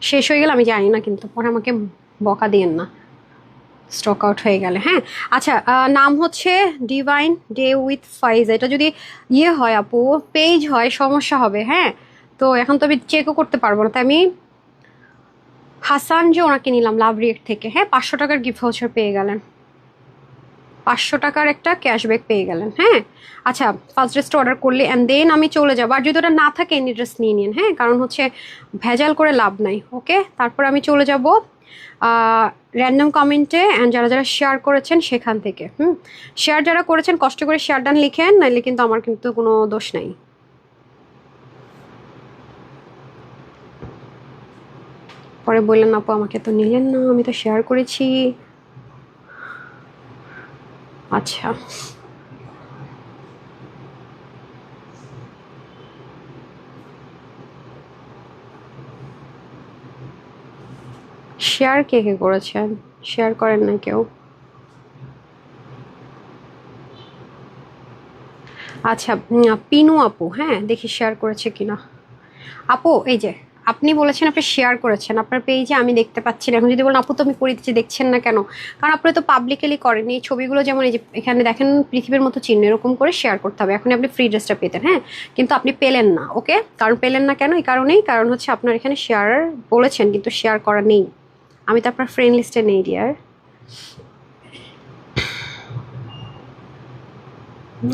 শেষ হয়ে গেলে আমি জানি না, কিন্তু পরে আমাকে বকা দিয়েন না স্টক আউট হয়ে গেলে। হ্যাঁ আচ্ছা, নাম হচ্ছে ডিভাইন ডে উইথ ফাইজ। এটা যদি ইয়ে হয় আপু, পেজ হয় সমস্যা হবে। হ্যাঁ তো এখন তো আমি চেকও করতে পারবো না, তাই আমি হাসান যে ওনাকে নিলাম লাভ রিয়েক্ট থেকে, হ্যাঁ 500 টাকার গিফট ভাউচার পেয়ে গেলেন, 500 টাকার একটা ক্যাশব্যাক পেয়ে গেলেন। হ্যাঁ আচ্ছা, ফার্স্ট ড্রেসটা অর্ডার করলে অ্যান্ড দেন আমি চলে যাবো। আর যদি ওটা না থাকে এনি ড্রেস নিয়ে নিন, হ্যাঁ কারণ হচ্ছে ভেজাল করে লাভ নাই। ওকে, তারপর আমি চলে যাব র্যান্ডম কমেন্টে অ্যান্ড যারা যারা শেয়ার করেছেন সেখান থেকে। শেয়ার যারা করেছেন কষ্ট করে শেয়ার ডান লিখেন, নাইলে কিন্তু আমার কিন্তু কোনো দোষ নাই। পরে বললেন আপু আমাকে তো নিলেন না, আমি তো শেয়ার করেছি। আচ্ছা শেয়ার কে কে করেছেন? শেয়ার করেন না কেউ। আচ্ছা পিনু আপু, হ্যাঁ দেখি শেয়ার করেছে কিনা। আপু এই যে আপনি বলেছেন আপনি শেয়ার করেছেন আপনার পেজে, আমি দেখতে পাচ্ছি না। এখন যদি বলেন আপু তো আমি করে দিচ্ছি, দেখছেন না কেন? কারণ আপনি তো পাবলিকলি করেন। এই ছবিগুলো যেমন এই যে এখানে দেখেন পৃথিবীর মতো চিহ্ন, এরকম করে শেয়ার করতে হবে। এখন আপনি ফ্রি ড্রেসটা পেতেন, হ্যাঁ কিন্তু আপনি পেলেন না। ওকে, কারণ পেলেন না কেন? এই কারণেই, কারণ হচ্ছে আপনার এখানে শেয়ার বলেছেন কিন্তু শেয়ার করা নেই। আমি তো আপনার ফ্রেন্ড লিস্টে নেই ডিয়ার।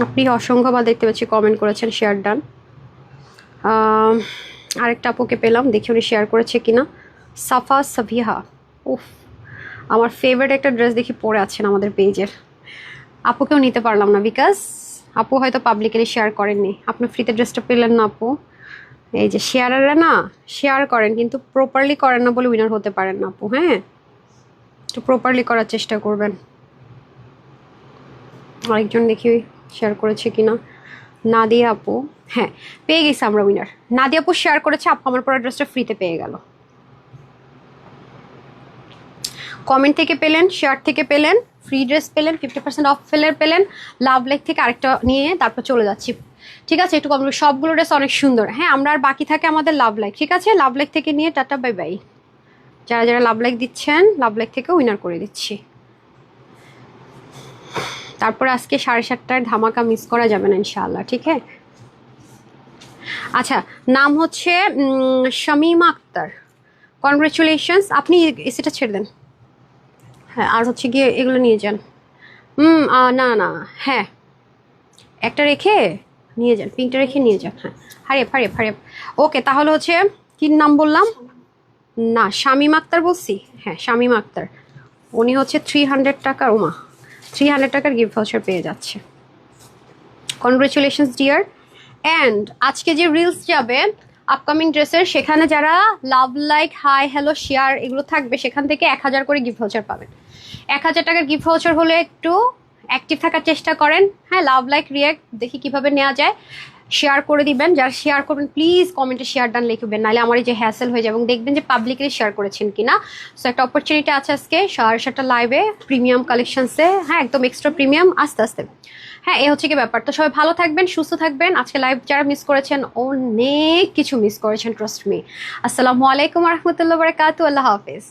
আপনি অসংখ্যবার দেখতে পাচ্ছি কমেন্ট করেছেন, শেয়ার ডান। আরেকটা আপুকে পেলাম, দেখি উনি শেয়ার করেছে কিনা। সাফা সাবিহা, উফ আমার ফেভারিট একটা ড্রেস দেখি পরে আছেন আমাদের পেজের। আপুকেও নিতে পারলাম না বিকজ আপু হয়তো পাবলিকলি শেয়ার করেননি। আপনি ফ্রিতে ড্রেসটা পেলেন না আপু। এই যে শেয়ারাররা না শেয়ার করেন কিন্তু প্রপারলি করেন না বলে উইনার হতে পারেন না আপু। হ্যাঁ একটু প্রপারলি করার চেষ্টা করবেন। আরেকজন দেখি শেয়ার করেছে কিনা। নাদিয়া আপু, হ্যাঁ পেয়ে গেছি আমরা উইনার। নাদিয়া আপু শেয়ার করেছে, আপু আমার পরে ড্রেসটা ফ্রিতে পেয়ে গেল। কমেন্ট থেকে পেলেন, শেয়ার থেকে পেলেন, ফ্রি ড্রেস পেলেন, 50% অফ ফেলের পেলেন, লাভ লাইক থেকে আরেকটা নিয়ে তারপর চলে যাচ্ছি। ঠিক আছে, একটু কম, সবগুলো ড্রেস অনেক সুন্দর। হ্যাঁ আমরা আর বাকি থাকে আমাদের লাভ লাইক। ঠিক আছে, লাভ লাইক থেকে নিয়ে টাটা বাই বাই। যারা যারা লাভ লাইক দিচ্ছেন লাভ লাইক থেকে উইনার করে দিচ্ছি। তারপর আজকে 7:30টায় ধামাকা মিস করা যাবে না ইনশাআল্লাহ। ঠিক আছে, আচ্ছা নাম হচ্ছে শামিমা আক্তার, কনগ্রেচুলেশনস। আপনি এসিটা ছেড়ে দেন। হ্যাঁ আর হচ্ছে গিয়ে এগুলো নিয়ে যান। না না, হ্যাঁ একটা রেখে নিয়ে যান, পিঙ্কটা রেখে নিয়ে যান। হ্যাঁ হারিয়ে হারিয়ে হারিয়ে। ওকে তাহলে হচ্ছে কি নাম বললাম? না শামিমা আক্তার বলছি, হ্যাঁ শামিমা আক্তার। উনি হচ্ছে 300 টাকার, ওমা 300 টাকার গিফট ভাউচার পেয়ে যাচ্ছে। Congratulations deer. অ্যান্ড আজকে যে রিলস যাবে আপকামিং ড্রেসের, সেখানে যারা love like hi hello share এগুলো থাকবে, সেখান থেকে 1000 করে গিফট ভাউচার পাবেন। 1000 টাকার গিফট ভাউচার হলে একটু অ্যাক্টিভ থাকার চেষ্টা করেন। হ্যাঁ লাভ লাইক রিয়াক্ট দেখি কিভাবে নেওয়া যায়, শেয়ার করে দিবেন। যারা শেয়ার করবেন প্লিজ কমেন্টে শেয়ার ডান লিখবেন, নাহলে আমার এই যে হ্যাসেল হয়ে যাবে। এবং দেখবেন যে পাবলিকলি শেয়ার করেছেন কিনা। সো একটা অপরচুনিটি আছে আজকে 7:30 লাইভে প্রিমিয়াম কালেকশনসে। হ্যাঁ একদম এক্সট্রা প্রিমিয়াম আস্তে আস্তে। হ্যাঁ এই হচ্ছে কি ব্যাপার। তো সবাই ভালো থাকবেন, সুস্থ থাকবেন। আজকে লাইভ যারা মিস করেছেন অনেক কিছু মিস করেছেন, ট্রাস্ট মি। আসসালামু আলাইকুম রহমতুল্লাহ বারাকাতু, আল্লাহ হাফেজ।